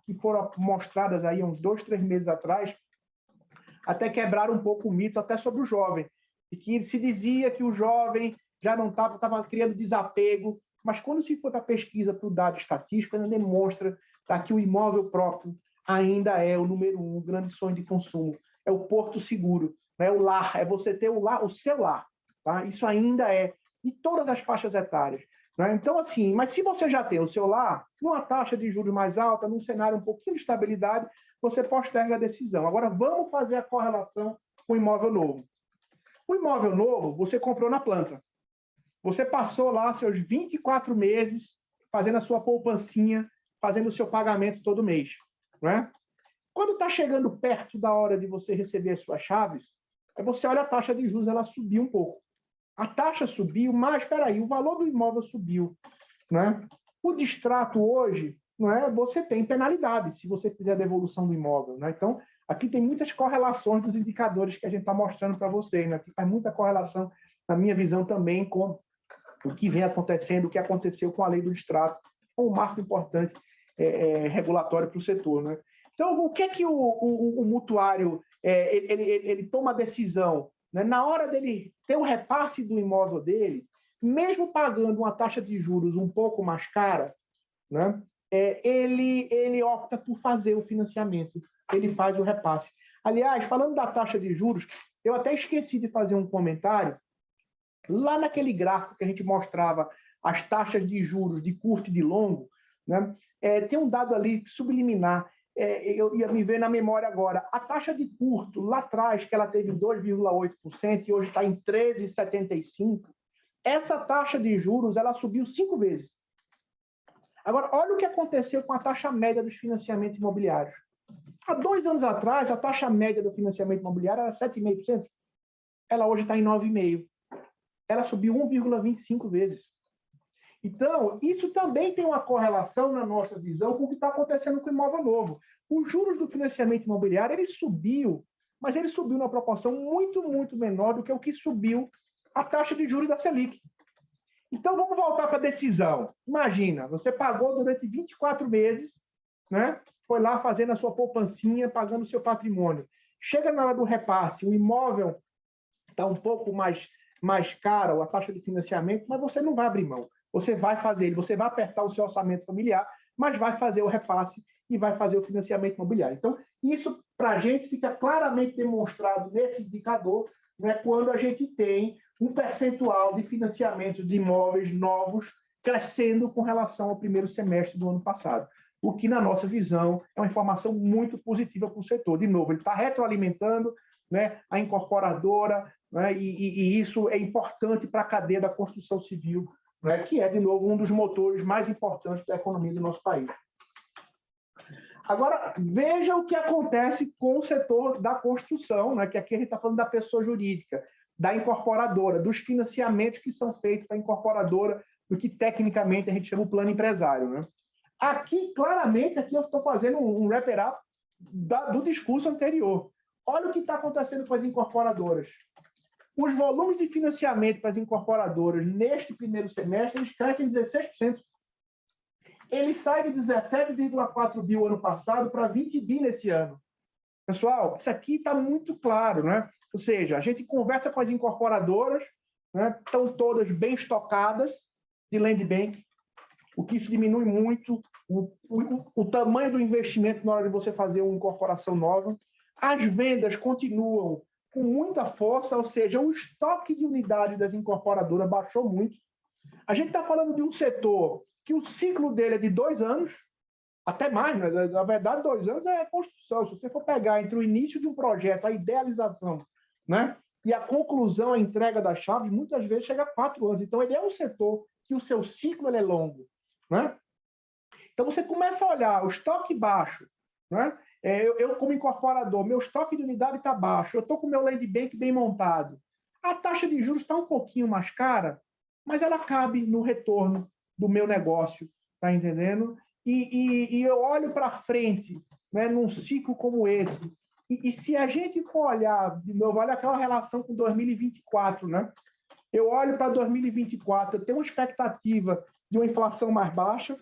que foram mostradas aí uns 2, 3 meses atrás, até quebraram um pouco o mito até sobre o jovem, e que se dizia que o jovem já não estava criando desapego, mas quando se for para a pesquisa, para o dado estatístico, ainda demonstra, tá, que o imóvel próprio ainda é o número 1, o grande sonho de consumo, é o porto seguro, é o lar, é você ter o seu lar. Tá? Isso ainda é de todas as faixas etárias. Né? Então, assim, mas se você já tem o seu lar, numa taxa de juros mais alta, num cenário um pouquinho de estabilidade, você posterga a decisão. Agora, vamos fazer a correlação com o imóvel novo. O imóvel novo, você comprou na planta. Você passou lá seus 24 meses fazendo a sua poupancinha, fazendo o seu pagamento todo mês. Né? Quando está chegando perto da hora de você receber as suas chaves, você olha a taxa de juros, ela subiu um pouco. A taxa subiu, mas, espera aí, o valor do imóvel subiu. Né? O distrato hoje, né, você tem penalidade se você fizer a devolução do imóvel. Né? Então, aqui tem muitas correlações dos indicadores que a gente está mostrando para vocês. Né? Aqui faz muita correlação, na minha visão, também com o que vem acontecendo, o que aconteceu com a lei do distrato, um marco importante regulatório para o setor. Né? Então, o que é que o mutuário ele toma a decisão? Né? Na hora dele ter o repasse do imóvel dele, mesmo pagando uma taxa de juros um pouco mais cara, né? Ele opta por fazer o financiamento, ele faz o repasse. Aliás, falando da taxa de juros, eu até esqueci de fazer um comentário. Lá naquele gráfico que a gente mostrava as taxas de juros de curto e de longo, né? Tem um dado ali subliminar. Eu ia me ver na memória agora. A taxa de curto, lá atrás, que ela teve 2,8% e hoje está em 13,75%, essa taxa de juros ela subiu 5 vezes. Agora, olha o que aconteceu com a taxa média dos financiamentos imobiliários. Há 2 anos atrás, a taxa média do financiamento imobiliário era 7,5%. Ela hoje está em 9,5%. Ela subiu 1,25 vezes. Então, isso também tem uma correlação na nossa visão com o que está acontecendo com o imóvel novo. Os juros do financiamento imobiliário, ele subiu, mas ele subiu numa proporção muito, muito menor do que o que subiu a taxa de juros da Selic. Então, vamos voltar para a decisão. Imagina, você pagou durante 24 meses, né? Foi lá fazendo a sua poupancinha, pagando o seu patrimônio. Chega na hora do repasse, o imóvel está um pouco mais caro, a taxa de financiamento, mas você não vai abrir mão. Você vai fazer ele, você vai apertar o seu orçamento familiar, mas vai fazer o repasse e vai fazer o financiamento imobiliário. Então, isso, para a gente, fica claramente demonstrado nesse indicador, né, quando a gente tem um percentual de financiamento de imóveis novos crescendo com relação ao primeiro semestre do ano passado. O que, na nossa visão, é uma informação muito positiva para o setor. De novo, ele está retroalimentando, né, a incorporadora, né, e isso é importante para a cadeia da construção civil, né, que é, de novo, um dos motores mais importantes da economia do nosso país. Agora, veja o que acontece com o setor da construção, né, que aqui a gente está falando da pessoa jurídica, da incorporadora, dos financiamentos que são feitos para a incorporadora, do que tecnicamente a gente chama o plano empresário. Né? Aqui, claramente, aqui eu estou fazendo um wrap-up do discurso anterior. olha o que está acontecendo com as incorporadoras. Os volumes de financiamento para as incorporadoras neste primeiro semestre, eles crescem 16%. Ele sai de 17,4 bi ano passado para 20 bi nesse ano. Pessoal, isso aqui está muito claro, né? Ou seja, a gente conversa com as incorporadoras, né? Estão todas bem estocadas de land bank, o que isso diminui muito o tamanho do investimento na hora de você fazer uma incorporação nova. As vendas continuam com muita força, ou seja, o estoque de unidades das incorporadoras baixou muito. A gente está falando de um setor que o ciclo dele é de 2 anos, até mais, né? Na verdade, 2 anos é construção. Se você for pegar entre o início de um projeto, a idealização, né, e a conclusão, a entrega das chaves, muitas vezes chega a 4 anos. Então, ele é um setor que o seu ciclo ele é longo, né? Então, você começa a olhar o estoque baixo, né? Eu, como incorporador, meu estoque de unidade está baixo, eu estou com o meu land bank bem montado. A taxa de juros está um pouquinho mais cara, mas ela cabe no retorno do meu negócio, tá entendendo? E eu olho para frente, né, num ciclo como esse, e se a gente for olhar, de novo, olha aquela relação com 2024, né? Eu olho para 2024, eu tenho uma expectativa de uma inflação mais baixa,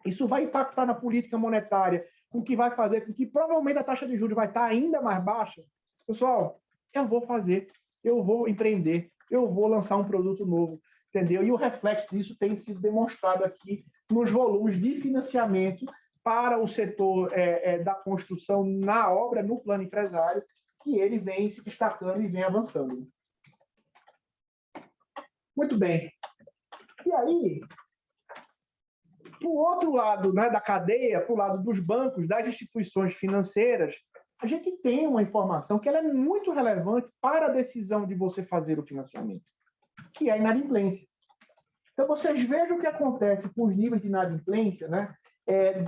isso vai impactar na política monetária, o que vai fazer com que provavelmente a taxa de juros vai estar ainda mais baixa. Pessoal, eu vou fazer, eu vou empreender, eu vou lançar um produto novo, entendeu? E o reflexo disso tem sido demonstrado aqui nos volumes de financiamento para o setor da construção na obra, no plano empresário, que ele vem se destacando e vem avançando. Muito bem. E aí, para o outro lado, né, da cadeia, para o lado dos bancos, das instituições financeiras, a gente tem uma informação que ela é muito relevante para a decisão de você fazer o financiamento, que é a inadimplência. Então, vocês vejam o que acontece com os níveis de inadimplência, né,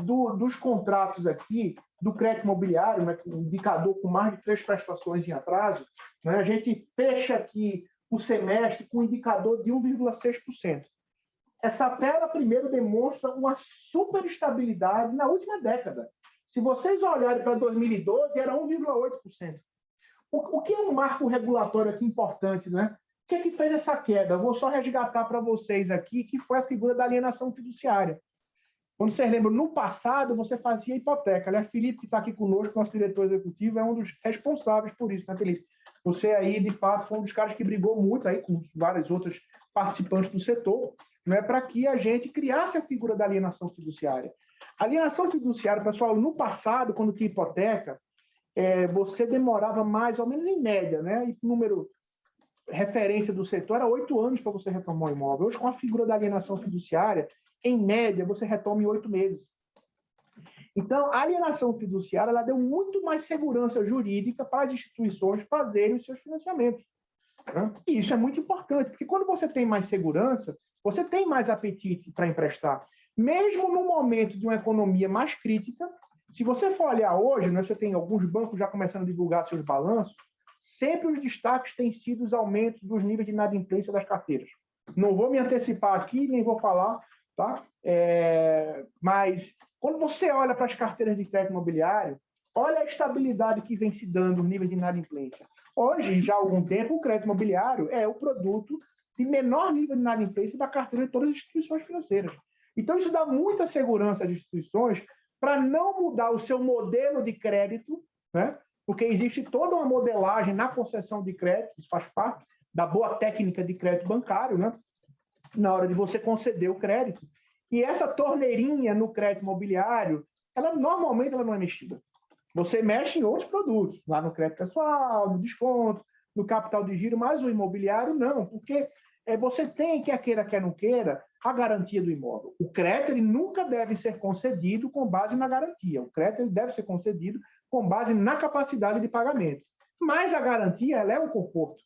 dos contratos aqui, do crédito imobiliário, né, um indicador com mais de 3 prestações em atraso, né, a gente fecha aqui o semestre com um indicador de 1,6%. Essa tela, primeiro, demonstra uma superestabilidade na última década. Se vocês olharem para 2012, era 1,8%. O que é um marco regulatório aqui importante, né? O que é que fez essa queda? Eu vou só resgatar para vocês aqui, que foi a figura da alienação fiduciária. Quando vocês lembram, no passado, você fazia hipoteca. Aliás, Felipe, que está aqui conosco, nosso diretor executivo, é um dos responsáveis por isso, né, Felipe? Você aí, de fato, foi um dos caras que brigou muito aí com várias outras participantes do setor, né, para que a gente criasse a figura da alienação fiduciária. A alienação fiduciária, pessoal, no passado, quando tinha hipoteca, você demorava mais ou menos em média, né? E o número referência do setor era 8 anos para você retomar o imóvel. Hoje, com a figura da alienação fiduciária, em média, você retoma em 8 meses. Então, a alienação fiduciária ela deu muito mais segurança jurídica para as instituições fazerem os seus financiamentos. Né? E isso é muito importante, porque quando você tem mais segurança, você tem mais apetite para emprestar. Mesmo no momento de uma economia mais crítica, se você for olhar hoje, né, você tem alguns bancos já começando a divulgar seus balanços, sempre os destaques têm sido os aumentos dos níveis de inadimplência das carteiras. Não vou me antecipar aqui, nem vou falar, tá? Mas quando você olha para as carteiras de crédito imobiliário, olha a estabilidade que vem se dando no nível de inadimplência. Hoje, já há algum tempo, o crédito imobiliário é o produto de menor nível de inadimplência da carteira de todas as instituições financeiras. Então, isso dá muita segurança às instituições para não mudar o seu modelo de crédito, né? Porque existe toda uma modelagem na concessão de crédito, isso faz parte da boa técnica de crédito bancário, né? Na hora de você conceder o crédito. E essa torneirinha no crédito imobiliário, normalmente ela não é mexida. Você mexe em outros produtos, lá no crédito pessoal, no desconto, no capital de giro, mas o imobiliário não, porque você tem, quer queira, quer não queira, a garantia do imóvel. O crédito ele nunca deve ser concedido com base na garantia. O crédito ele deve ser concedido com base na capacidade de pagamento. Mas a garantia ela é um conforto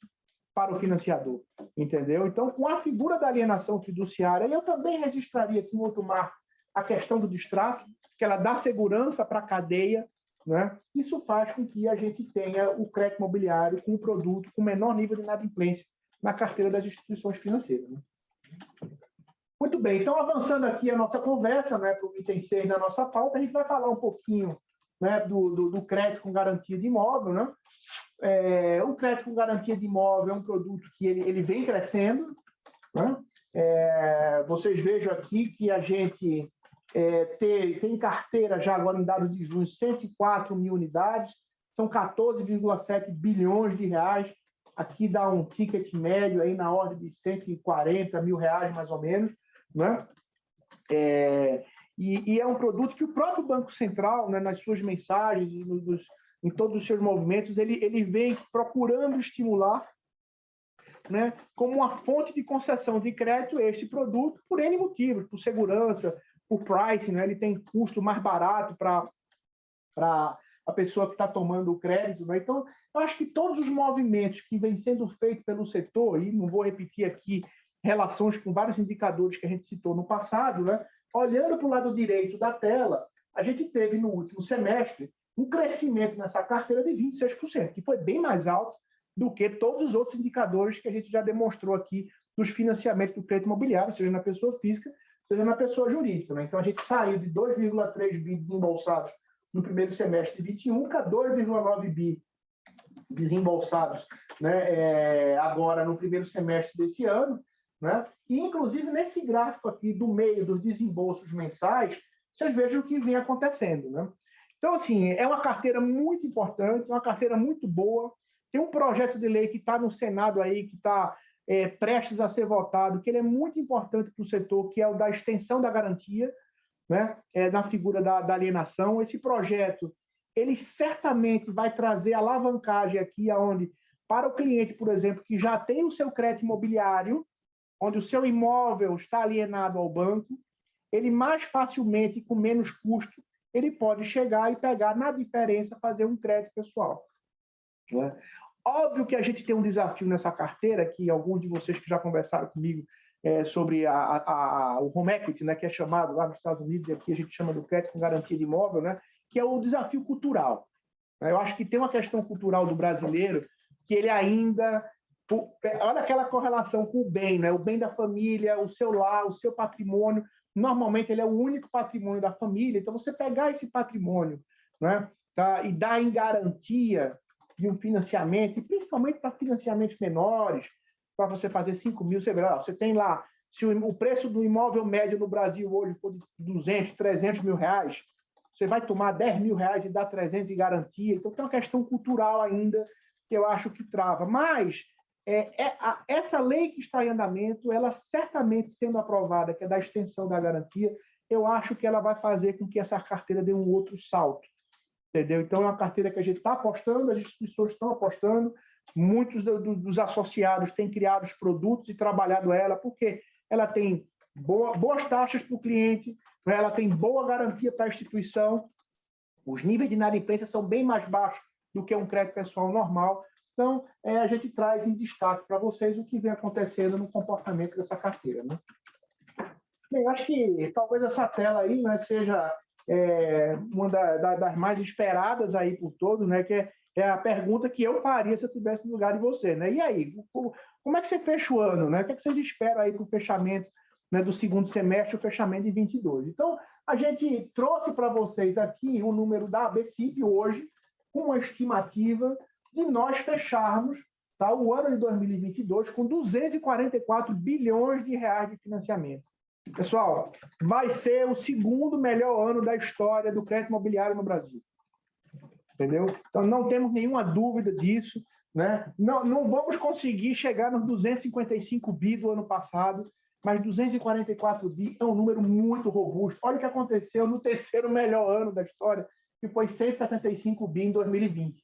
para o financiador, entendeu? Então, com a figura da alienação fiduciária, eu também registraria aqui um outro marco, a questão do distrato, que ela dá segurança para a cadeia, né? Isso faz com que a gente tenha o crédito imobiliário com um produto com menor nível de inadimplência na carteira das instituições financeiras. Né? Muito bem, então avançando aqui a nossa conversa, né, para o item 6 da nossa pauta, a gente vai falar um pouquinho né, do crédito com garantia de imóvel, né? O crédito com garantia de imóvel é um produto que ele vem crescendo, né? Vocês vejam aqui que a gente tem carteira já agora em dados de junho 104 mil unidades, são 14,7 bilhões de reais. Aqui dá um ticket médio aí na ordem de 140 mil reais, mais ou menos, né? E é um produto que o próprio Banco Central, né, nas suas mensagens, em todos os seus movimentos, ele vem procurando estimular, né, como uma fonte de concessão de crédito este produto por N motivos, por segurança, por pricing, né? Ele tem custo mais barato para a pessoa que está tomando o crédito, né? Então, eu acho que todos os movimentos que vêm sendo feitos pelo setor, e não vou repetir aqui relações com vários indicadores que a gente citou no passado, né? Olhando para o lado direito da tela, a gente teve no último semestre um crescimento nessa carteira de 26%, que foi bem mais alto do que todos os outros indicadores que a gente já demonstrou aqui dos financiamentos do crédito imobiliário, seja na pessoa física, seja na pessoa jurídica, né? Então, a gente saiu de 2,3 bi desembolsados no primeiro semestre de 21 para 2,9 bi desembolsados, né, agora no primeiro semestre desse ano, né? E, inclusive, nesse gráfico aqui do meio dos desembolsos mensais, vocês vejam o que vem acontecendo, né? Então, assim, é uma carteira muito importante, uma carteira muito boa. Tem um projeto de lei que está no Senado aí, que está prestes a ser votado, que ele é muito importante para o setor, que é o da extensão da garantia, né, na figura da alienação. Esse projeto, ele certamente vai trazer alavancagem aqui, aonde, para o cliente, por exemplo, que já tem o seu crédito imobiliário, onde o seu imóvel está alienado ao banco, ele mais facilmente, com menos custo, ele pode chegar e pegar na diferença, fazer um crédito pessoal, né? Óbvio que a gente tem um desafio nessa carteira, que alguns de vocês que já conversaram comigo sobre o home equity, né, que é chamado lá nos Estados Unidos, e aqui a gente chama do crédito com garantia de imóvel, né, que é o desafio cultural. Eu acho que tem uma questão cultural do brasileiro que ele ainda... Olha aquela correlação com o bem, né? O bem da família, o seu lar, o seu patrimônio. Normalmente, ele é o único patrimônio da família. Então, você pegar esse patrimônio, né, tá, e dar em garantia de um financiamento, e principalmente para financiamentos menores, para você fazer 5 mil, você tem lá, se o preço do imóvel médio no Brasil hoje for de 200, 300 mil reais, você vai tomar 10 mil reais e dar 300 em garantia. Então, tem uma questão cultural ainda que eu acho que trava. Mas essa lei que está em andamento, ela certamente sendo aprovada, que é da extensão da garantia, eu acho que ela vai fazer com que essa carteira dê um outro salto. Entendeu? Então, é uma carteira que a gente está apostando, as instituições estão apostando, muitos dos associados têm criado os produtos e trabalhado ela, porque ela tem boas taxas para o cliente, né? Ela tem boa garantia para a instituição, os níveis de inadimplência são bem mais baixos do que um crédito pessoal normal. Então, a gente traz em destaque para vocês o que vem acontecendo no comportamento dessa carteira, né? Bem, acho que talvez essa tela aí, né, seja uma das mais esperadas aí por todos, né, que é a pergunta que eu faria se eu estivesse no lugar de você, né? E aí, como é que você fecha o ano, né? O que é que vocês esperam aí para o fechamento, né, do segundo semestre, o fechamento de 22? Então, a gente trouxe para vocês aqui o número da ABCIP hoje, com uma estimativa de nós fecharmos, tá, o ano de 2022 com 244 bilhões de reais de financiamento. Pessoal, vai ser o segundo melhor ano da história do crédito imobiliário no Brasil. Entendeu? Então, não temos nenhuma dúvida disso, né? Não vamos conseguir chegar nos 255 bi do ano passado, mas 244 bi é um número muito robusto. Olha o que aconteceu no terceiro melhor ano da história, que foi 175 bi em 2020.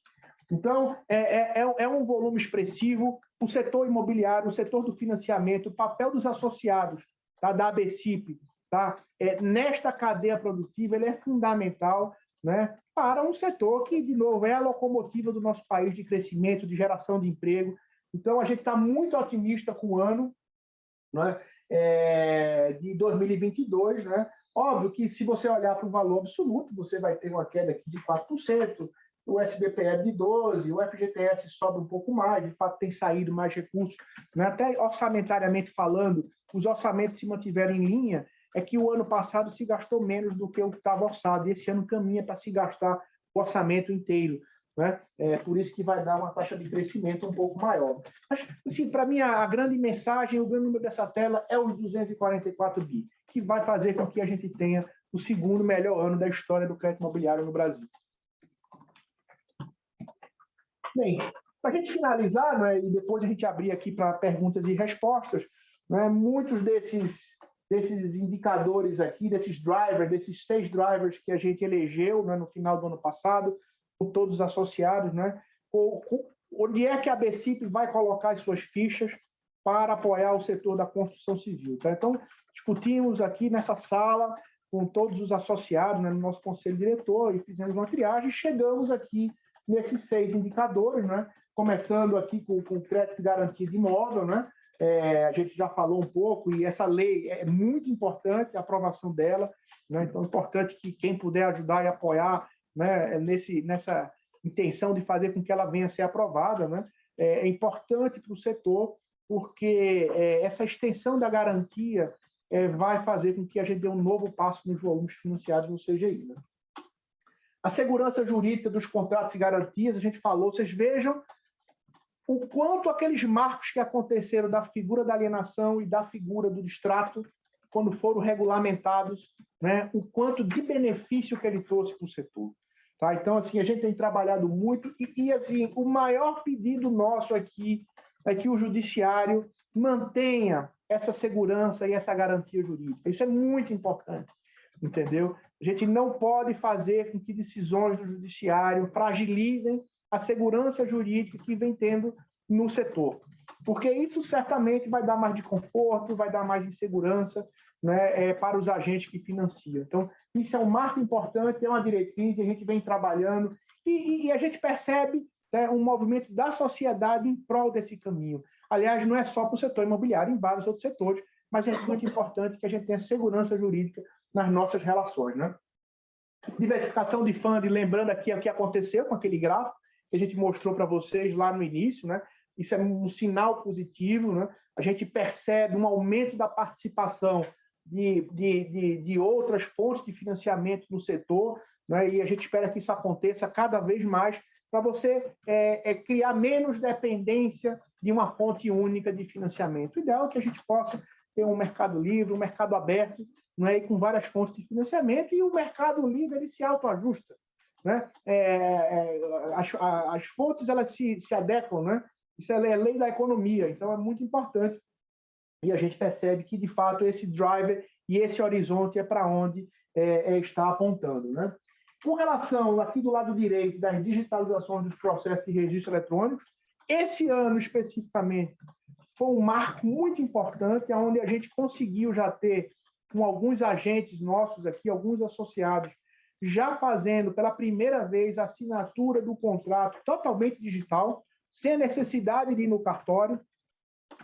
Então, é um volume expressivo. O setor imobiliário, o setor do financiamento, o papel dos associados, tá, da ABCIP, tá, nesta cadeia produtiva, ele é fundamental, né, para um setor que, de novo, é a locomotiva do nosso país de crescimento, de geração de emprego. Então, a gente está muito otimista com o ano, né, de 2022. Né? Óbvio que, se você olhar para o valor absoluto, você vai ter uma queda aqui de 4%, o SBPE de 12%, o FGTS sobe um pouco mais, de fato tem saído mais recursos, né? Até orçamentariamente falando, os orçamentos se mantiveram em linha, é que o ano passado se gastou menos do que o que estava orçado, e esse ano caminha para se gastar orçamento inteiro, né? Por isso que vai dar uma taxa de crescimento um pouco maior. Mas, assim, para mim, a grande mensagem, o grande número dessa tela é os 244 bi, que vai fazer com que a gente tenha o segundo melhor ano da história do crédito imobiliário no Brasil. Bem, para a gente finalizar, né, e depois a gente abrir aqui para perguntas e respostas, né, muitos desses indicadores aqui, desses drivers, desses 6 drivers que a gente elegeu, né, no final do ano passado, com todos os associados, né, onde é que a BCIP vai colocar as suas fichas para apoiar o setor da construção civil. Tá? Então, discutimos aqui nessa sala com todos os associados, né, no nosso conselho diretor, e fizemos uma triagem e chegamos aqui nesses 6 indicadores, né, começando aqui com o crédito de garantia de imóvel, né, a gente já falou um pouco, e essa lei é muito importante, a aprovação dela, né, então é importante que quem puder ajudar e apoiar, né, nessa intenção de fazer com que ela venha a ser aprovada, né, é importante para o setor, porque essa extensão da garantia vai fazer com que a gente dê um novo passo nos volumes financiados no CGI. Né? A segurança jurídica dos contratos e garantias, a gente falou, vocês vejam o quanto aqueles marcos que aconteceram da figura da alienação e da figura do distrato, quando foram regulamentados, né, o quanto de benefício que ele trouxe para o setor. Tá? Então, assim, a gente tem trabalhado muito e assim, o maior pedido nosso aqui é que o judiciário mantenha essa segurança e essa garantia jurídica. Isso é muito importante, entendeu? A gente não pode fazer com que decisões do judiciário fragilizem a segurança jurídica que vem tendo no setor. Porque isso certamente vai dar mais de conforto, vai dar mais de segurança, né, para os agentes que financiam. Então, isso é um marco importante, é uma diretriz, e a gente vem trabalhando, e a gente percebe, né, um movimento da sociedade em prol desse caminho. Aliás, não é só para o setor imobiliário, em vários outros setores, mas é muito importante que a gente tenha segurança jurídica nas nossas relações. Né? Diversificação de fundo, lembrando aqui o que aconteceu com aquele gráfico, que a gente mostrou para vocês lá no início, né? Isso é um sinal positivo, né? A gente percebe um aumento da participação de outras fontes de financiamento no setor, né? E a gente espera que isso aconteça cada vez mais para você criar menos dependência de uma fonte única de financiamento. O ideal é que a gente possa ter um mercado livre, um mercado aberto, né? E com várias fontes de financiamento, e o mercado livre ele se autoajusta. Né? As fontes elas se adequam, né? Isso é lei da economia, então é muito importante, e a gente percebe que de fato esse driver e esse horizonte é para onde está apontando. Né? Com relação aqui do lado direito das digitalizações dos processos de registro eletrônico, esse ano especificamente foi um marco muito importante, onde a gente conseguiu já ter com alguns agentes nossos aqui, alguns associados, já fazendo pela primeira vez a assinatura do contrato totalmente digital, sem necessidade de ir no cartório.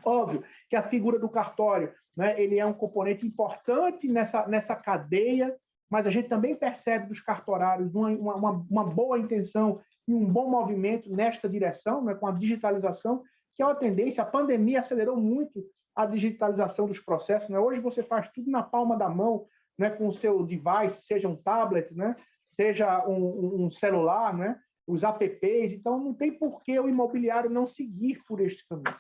Óbvio que a figura do cartório, né, ele é um componente importante nessa cadeia, mas a gente também percebe dos cartorários uma boa intenção e um bom movimento nesta direção, né, com a digitalização, que é uma tendência. A pandemia acelerou muito a digitalização dos processos. Né? Hoje você faz tudo na palma da mão, né, com o seu device, seja um tablet, né, seja um celular, né, os apps. Então, não tem por que o imobiliário não seguir por este caminho.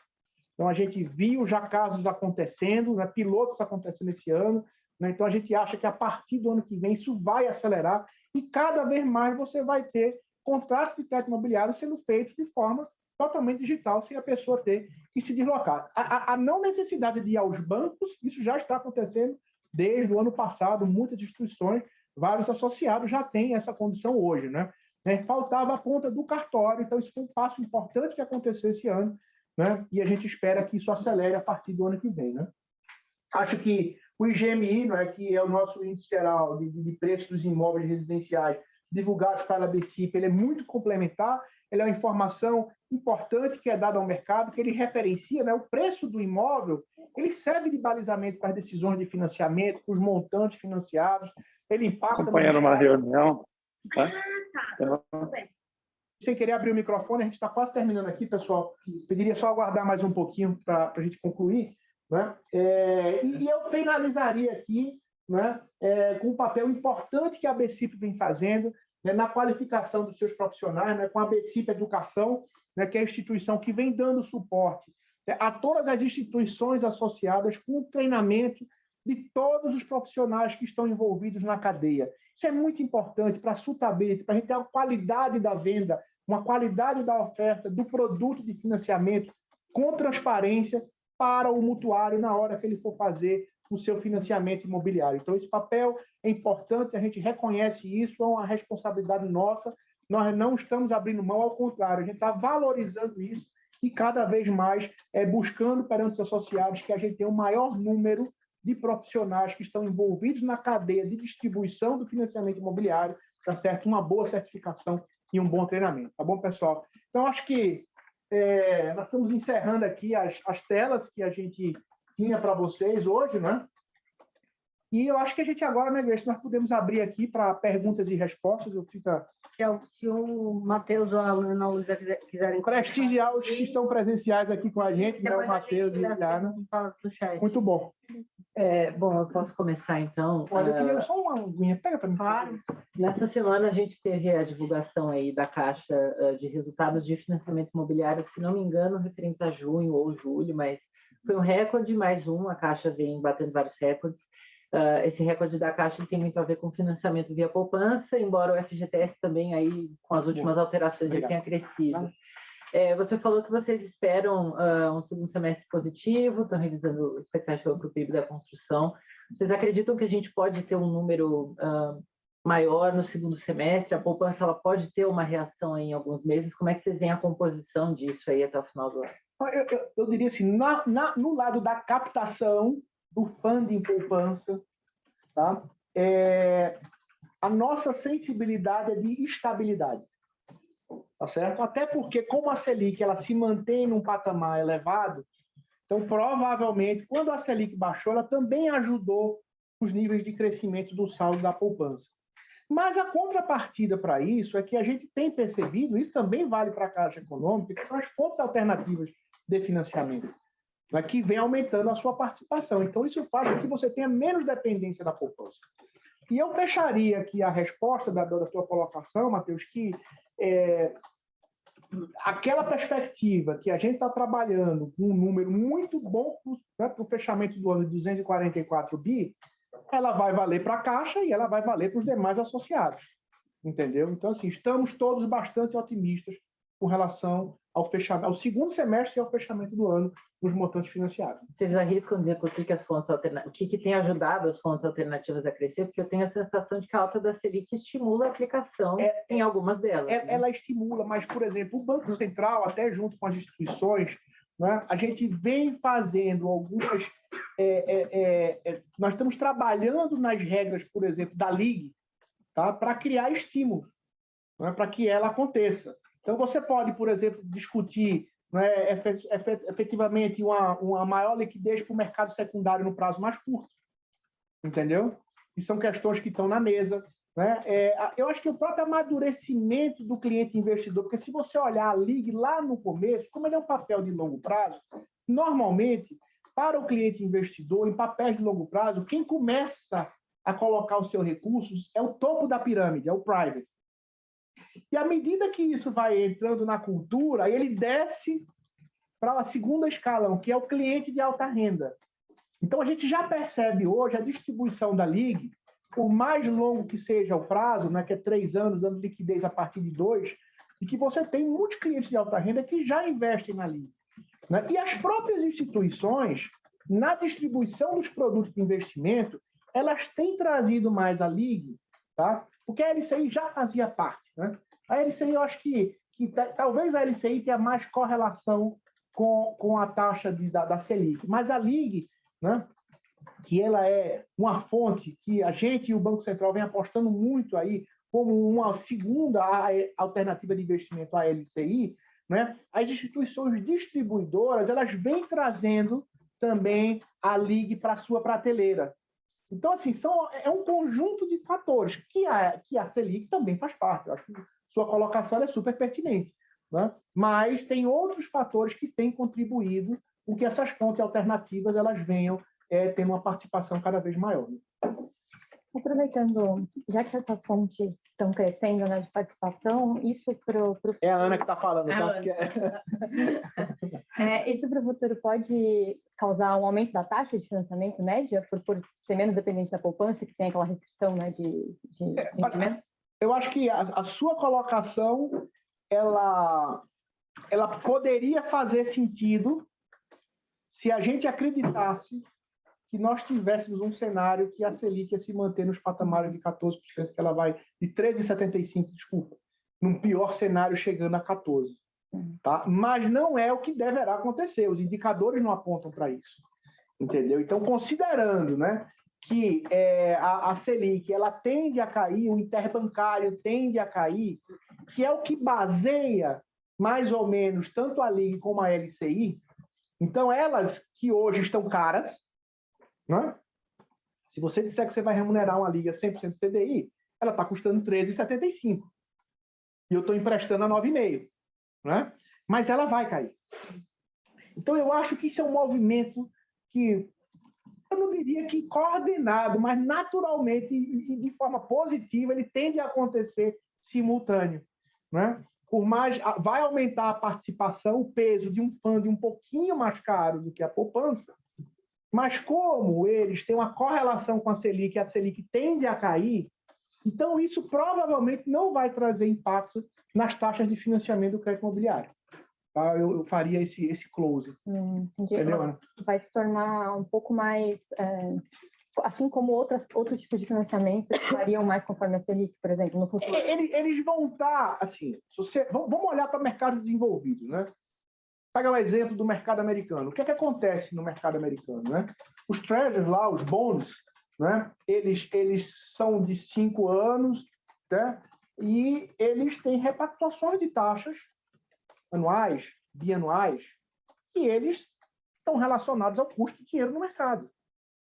Então, a gente viu já casos acontecendo, né, pilotos acontecendo esse ano. Né, então, a gente acha que a partir do ano que vem isso vai acelerar e cada vez mais você vai ter contratos de crédito imobiliário sendo feitos de forma totalmente digital, sem a pessoa ter que se deslocar. A não necessidade de ir aos bancos, isso já está acontecendo desde o ano passado, muitas instituições, vários associados já têm essa condição hoje. Né? Faltava a conta do cartório, então isso foi um passo importante que aconteceu esse ano, né? E a gente espera que isso acelere a partir do ano que vem. Né? Acho que o IGMI, né, que é o nosso índice geral de preços dos imóveis residenciais divulgados pela BCIP, ele é muito complementar, ele é uma informação importante que é dada ao mercado, que ele referencia, né, o preço do imóvel, ele serve de balizamento para as decisões de financiamento, para os montantes financiados, ele impacta... Acompanhando uma reunião. Tá? Sem querer abrir o microfone, a gente está quase terminando aqui, pessoal. Pediria só aguardar mais um pouquinho para a gente concluir. Né? E eu finalizaria aqui, né, com um papel importante que a BCIP vem fazendo, né, na qualificação dos seus profissionais, né, com a BCIP Educação, né, que é a instituição que vem dando suporte, né, a todas as instituições associadas com o treinamento de todos os profissionais que estão envolvidos na cadeia. Isso é muito importante para a suitability, para a gente ter uma qualidade da venda, uma qualidade da oferta do produto de financiamento com transparência para o mutuário na hora que ele for fazer o seu financiamento imobiliário. Então, esse papel é importante, a gente reconhece isso, é uma responsabilidade nossa, nós não estamos abrindo mão, ao contrário, a gente está valorizando isso e cada vez mais buscando perante os associados que a gente tenha um maior número de profissionais que estão envolvidos na cadeia de distribuição do financiamento imobiliário, tá certo? Uma boa certificação e um bom treinamento, tá bom, pessoal? Então, acho que nós estamos encerrando aqui as telas que a gente tinha para vocês hoje, né? E eu acho que a gente agora, né, Grace, nós podemos abrir aqui para perguntas e respostas. Se o Matheus ou a Ana Luísa quiserem prestigiar os que estão presenciais aqui com a gente, né? O Matheus e a Ana. Muito bom. Bom, eu posso começar então. Olha, eu queria só uma aguinha, pega para mim. Claro. Nessa semana a gente teve a divulgação aí da Caixa de resultados de financiamento imobiliário, se não me engano, referentes a junho ou julho, mas foi um recorde, mais um, a Caixa vem batendo vários recordes. Esse recorde da Caixa tem muito a ver com financiamento via poupança, embora o FGTS também aí, com as últimas alterações, ele tenha crescido. Você falou que vocês esperam um segundo semestre positivo, estão revisando a expectativa para o PIB da construção. Vocês acreditam que a gente pode ter um número maior no segundo semestre? A poupança ela pode ter uma reação aí em alguns meses? Como é que vocês veem a composição disso aí até o final do ano? Eu diria assim, no lado da captação do funding poupança, tá? A nossa sensibilidade é de estabilidade. Tá certo? Até porque, como a Selic ela se mantém num patamar elevado, então, provavelmente, quando a Selic baixou, ela também ajudou os níveis de crescimento do saldo da poupança. Mas a contrapartida para isso é que a gente tem percebido, isso também vale para a Caixa Econômica, que são as fontes alternativas de financiamento, né, que vem aumentando a sua participação. Então, isso faz com que você tenha menos dependência da poupança. E eu fecharia aqui a resposta da sua colocação, Matheus, que aquela perspectiva que a gente está trabalhando com um número muito bom para o fechamento do ano de 244 bi, ela vai valer para a Caixa e ela vai valer para os demais associados. Entendeu? Então, assim, estamos todos bastante otimistas com relação ao fechamento, ao segundo semestre e ao fechamento do ano nos montantes financiados. Vocês arriscam dizer por que as fontes alternativas, o que tem ajudado as fontes alternativas a crescer? Porque eu tenho a sensação de que a alta da Selic estimula a aplicação em algumas delas. Né? Ela estimula, mas, por exemplo, o Banco Central, até junto com as instituições, né, a gente vem fazendo algumas... nós estamos trabalhando nas regras, por exemplo, da LIG, tá, para criar estímulos, né, para que ela aconteça. Então, você pode, por exemplo, discutir, né, efetivamente uma maior liquidez para o mercado secundário no prazo mais curto. Entendeu? E são questões que estão na mesa. Né? Eu acho que o próprio amadurecimento do cliente investidor, porque se você olhar a LIG lá no começo, como ele é um papel de longo prazo, normalmente, para o cliente investidor, em papéis de longo prazo, quem começa a colocar os seus recursos é o topo da pirâmide, é o private. E à medida que isso vai entrando na cultura, ele desce para a segunda escalão, que é o cliente de alta renda. Então, a gente já percebe hoje a distribuição da LIG, por mais longo que seja o prazo, né, que é 3 anos, dando liquidez a partir de 2, e que você tem muitos clientes de alta renda que já investem na LIG. Né? E as próprias instituições, na distribuição dos produtos de investimento, elas têm trazido mais a LIG, tá? Porque a LCI já fazia parte. Né? A LCI, eu acho que talvez a LCI tenha mais correlação com a taxa da Selic, mas a LIG, né, que ela é uma fonte que a gente e o Banco Central vem apostando muito aí como uma segunda alternativa de investimento à LCI, né, as instituições distribuidoras elas vêm trazendo também a LIG para a sua prateleira. Então, assim, é um conjunto de fatores que a Selic também faz parte. Eu acho que sua colocação é super pertinente. Né? Mas tem outros fatores que têm contribuído com que essas fontes alternativas elas venham tendo uma participação cada vez maior. Né? Aproveitando, já que essas fontes estão crescendo, né, de participação, isso para o É a Ana que está falando, tá? Ana. isso pro futuro pode causar um aumento da taxa de financiamento média, por ser menos dependente da poupança, que tem aquela restrição, né, de rendimento? Eu acho que a sua colocação, ela poderia fazer sentido se a gente acreditasse que nós tivéssemos um cenário que a Selic ia se manter nos patamares de 14%, que ela vai de 13,75%, desculpa, num pior cenário chegando a 14%. Tá? Mas não é o que deverá acontecer, os indicadores não apontam para isso. Entendeu? Então, considerando, né, que a Selic ela tende a cair, o interbancário tende a cair, que é o que baseia mais ou menos tanto a LIG como a LCI, então elas que hoje estão caras, né? Se você disser que você vai remunerar uma liga 100% CDI, ela está custando 13,75. E eu estou emprestando a 9,5. Né? Mas ela vai cair. Então, eu acho que isso é um movimento que, eu não diria que coordenado, mas naturalmente e de forma positiva, ele tende a acontecer simultâneo. Né? Por mais, vai aumentar a participação, o peso de um fundo um pouquinho mais caro do que a poupança, mas como eles têm uma correlação com a Selic tende a cair, então isso provavelmente não vai trazer impacto nas taxas de financiamento do crédito imobiliário. Tá? Eu faria esse close. Entendeu, Ana? Vai se tornar um pouco mais, assim como outros tipos de financiamento que variam mais conforme a Selic, por exemplo, no futuro. Eles vão estar, assim, vamos olhar para o mercado desenvolvido, né? Pega o exemplo do mercado americano. O que é que acontece no mercado americano? Né? Os treasuries lá, os bonds, né? Eles são de 5 anos, né? E eles têm repactuações de taxas anuais, bianuais, e eles estão relacionados ao custo de dinheiro no mercado.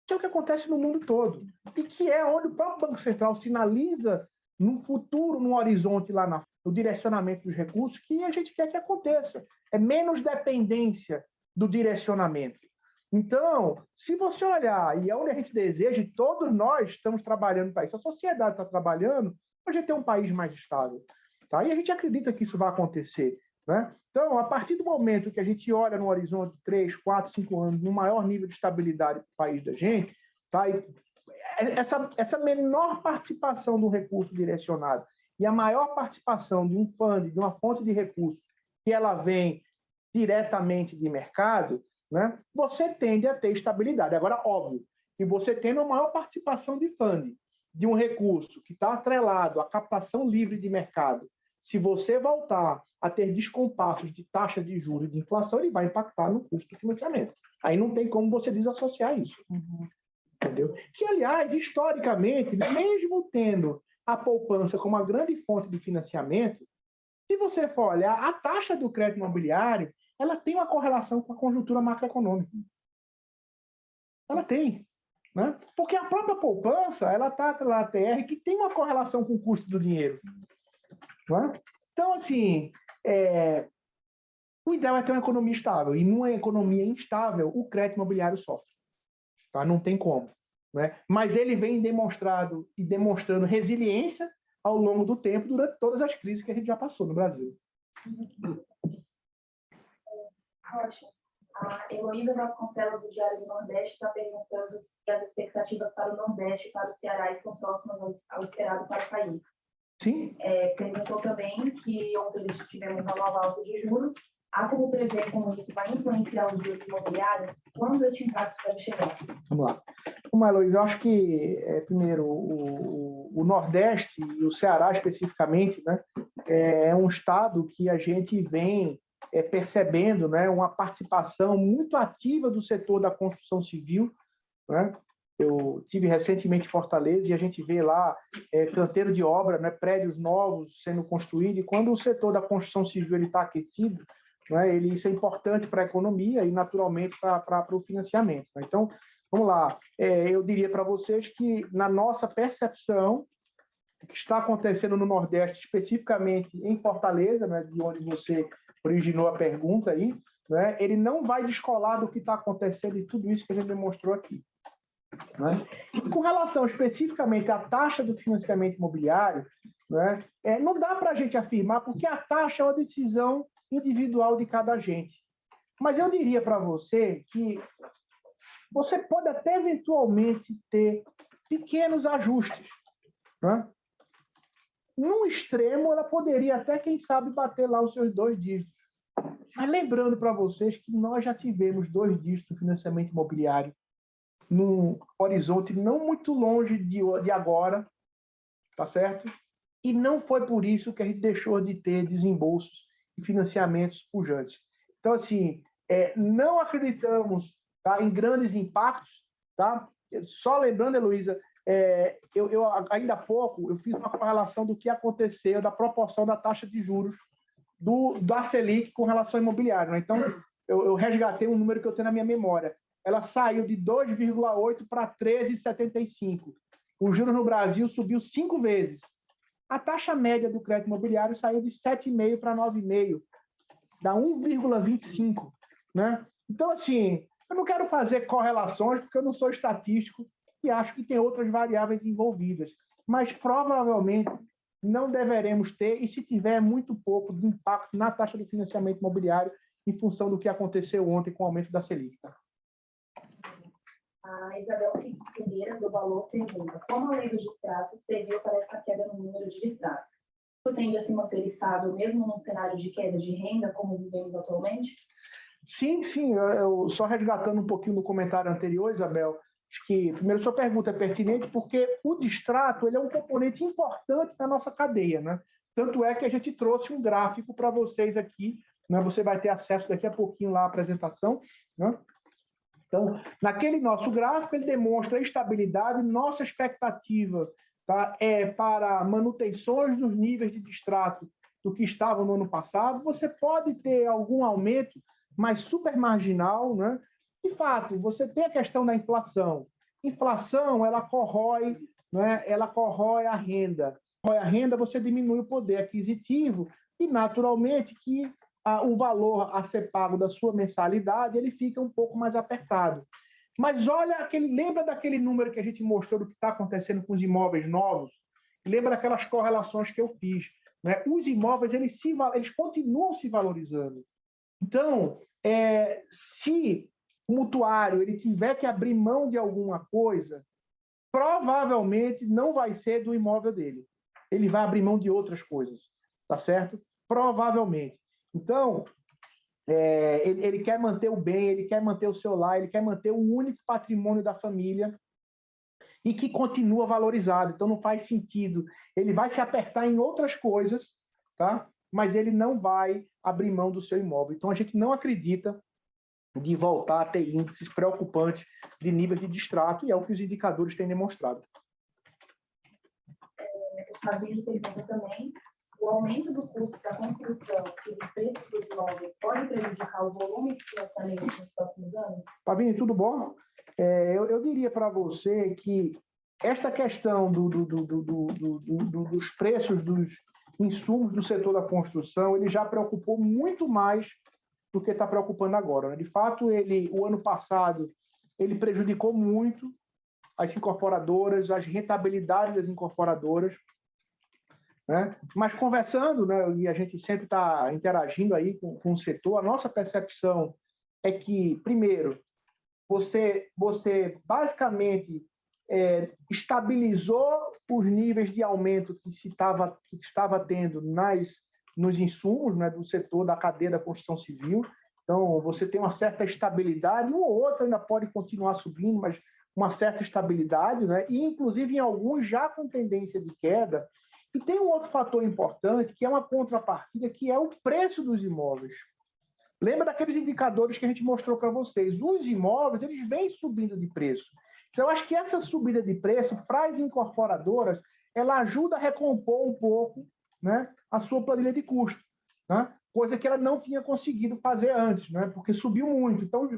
Que é o que acontece no mundo todo. E que é onde o próprio Banco Central sinaliza no futuro, no horizonte lá no direcionamento dos recursos, que a gente quer que aconteça. É menos dependência do direcionamento. Então, se você olhar, e é onde a gente deseja, e todos nós estamos trabalhando para isso, a sociedade está trabalhando para a gente ter um país mais estável. Tá? E a gente acredita que isso vai acontecer. Né? Então, a partir do momento que a gente olha no horizonte de 3, 4, 5 anos, no maior nível de estabilidade do país da gente, tá? Essa menor participação do recurso direcionado e a maior participação de um fundo, de uma fonte de recursos, que ela vem diretamente de mercado, né? Você tende a ter estabilidade. Agora, óbvio, que você tendo uma maior participação de fundo, de um recurso que está atrelado à captação livre de mercado, se você voltar a ter descompassos de taxa de juros e de inflação, ele vai impactar no custo do financiamento. Aí não tem como você desassociar isso. Entendeu? Que, aliás, historicamente, mesmo tendo a poupança como uma grande fonte de financiamento, se você for olhar, a taxa do crédito imobiliário, ela tem uma correlação com a conjuntura macroeconômica. Ela tem. Né? Porque a própria poupança, ela está atrelada à TR, que tem uma correlação com o custo do dinheiro. Né? Então, assim, o ideal é ter uma economia estável. E numa economia instável, o crédito imobiliário sofre. Tá? Não tem como. Né? Mas ele vem demonstrando resiliência ao longo do tempo, durante todas as crises que a gente já passou no Brasil. Rocha, a Heloísa Vasconcelos, do Diário do Nordeste, está perguntando se as expectativas para o Nordeste e para o Ceará estão próximas ao esperado para o país. Sim. Perguntou também que ontem tivemos uma nova alta de juros. Há como prever como isso vai influenciar os juros imobiliários? Quando este impacto deve chegar? Vamos lá. Uma, Heloísa, eu acho que, primeiro, o Nordeste e o Ceará especificamente, né, é um estado que a gente vem percebendo, né, uma participação muito ativa do setor da construção civil. Né? Eu tive recentemente em Fortaleza e a gente vê lá canteiro de obra, né, prédios novos sendo construídos, e quando o setor da construção civil está aquecido, né, isso é importante para a economia e, naturalmente, para o financiamento. Né? Então, vamos lá, eu diria para vocês que, na nossa percepção, o que está acontecendo no Nordeste, especificamente em Fortaleza, né, de onde você originou a pergunta aí, né, ele não vai descolar do que está acontecendo e tudo isso que a gente demonstrou aqui. né? E com relação especificamente à taxa do financiamento imobiliário, né, não dá para a gente afirmar, porque a taxa é uma decisão individual de cada agente. Mas eu diria para você que você pode até eventualmente ter pequenos ajustes, né? No extremo, ela poderia até, quem sabe, bater lá os seus 2 dígitos. Mas lembrando para vocês que nós já tivemos 2 dígitos de financiamento imobiliário num horizonte não muito longe de agora, tá certo? E não foi por isso que a gente deixou de ter desembolsos e financiamentos pujantes. Então, assim, não acreditamos, tá, em grandes impactos, tá? Só lembrando, Heloísa, eu ainda há pouco eu fiz uma correlação do que aconteceu, da proporção da taxa de juros da Selic com relação ao imobiliário, né? Então, eu resgatei um número que eu tenho na minha memória. Ela saiu de 2,8 para 13,75. O juros no Brasil subiu 5 vezes. A taxa média do crédito imobiliário saiu de 7,5 para 9,5. Dá 1,25, né? Então, assim, eu não quero fazer correlações, porque eu não sou estatístico e acho que tem outras variáveis envolvidas. Mas, provavelmente, não deveremos ter, e se tiver, muito pouco de impacto na taxa de financiamento imobiliário em função do que aconteceu ontem com o aumento da Selic. Tá? A Isabel Figueira, do Valor, pergunta: como a lei dos distratos serviu para essa queda no número de distratos? Isso tende a se manter estável mesmo num cenário de queda de renda, como vivemos atualmente? Sim, eu só resgatando um pouquinho no comentário anterior, Isabel, acho que, primeiro, sua pergunta é pertinente porque o distrato ele é um componente importante na nossa cadeia, né? Tanto é que a gente trouxe um gráfico para vocês aqui, né? Você vai ter acesso daqui a pouquinho lá à apresentação, né? Então, naquele nosso gráfico, ele demonstra a estabilidade, nossa expectativa, tá, para manutenções dos níveis de distrato do que estavam no ano passado. Você pode ter algum aumento, mas super marginal, né? De fato, você tem a questão da inflação. Inflação, ela corrói, né? Ela corrói a renda. Corrói a renda, você diminui o poder aquisitivo e, naturalmente, que o valor a ser pago da sua mensalidade ele fica um pouco mais apertado. Mas olha, lembra daquele número que a gente mostrou do que está acontecendo com os imóveis novos? Lembra daquelas correlações que eu fiz, né? Os imóveis eles continuam se valorizando. Então, se o mutuário ele tiver que abrir mão de alguma coisa, provavelmente não vai ser do imóvel dele. Ele vai abrir mão de outras coisas, tá certo? Provavelmente. Então, ele quer manter o bem, ele quer manter o seu lar, ele quer manter o único patrimônio da família e que continua valorizado. Então, não faz sentido. Ele vai se apertar em outras coisas, tá? Mas ele não vai abrir mão do seu imóvel. Então, a gente não acredita de voltar a ter índices preocupantes de níveis de distrato, e é o que os indicadores têm demonstrado. O Fabinho pergunta também: o aumento do custo da construção e do preço dos imóveis pode prejudicar o volume de financiamento nos próximos anos? Fabinho, tudo bom? Eu diria para você que esta questão dos preços dos insumos do setor da construção, ele já preocupou muito mais do que está preocupando agora, né? De fato, o ano passado, ele prejudicou muito as incorporadoras, as rentabilidades das incorporadoras, né? Mas conversando, né, e a gente sempre está interagindo aí com o setor, a nossa percepção é que, primeiro, você basicamente estabilizou os níveis de aumento que estava tendo nos insumos, né, do setor da cadeia da construção civil. Então, você tem uma certa estabilidade, um ou outro ainda pode continuar subindo, mas uma certa estabilidade, né? E, inclusive, em alguns já com tendência de queda. E tem um outro fator importante, que é uma contrapartida, que é o preço dos imóveis. Lembra daqueles indicadores que a gente mostrou para vocês? Os imóveis, eles vêm subindo de preço. Então, eu acho que essa subida de preço, para as incorporadoras, ela ajuda a recompor um pouco, né, a sua planilha de custo, né? Coisa que ela não tinha conseguido fazer antes, né, porque subiu muito. Então,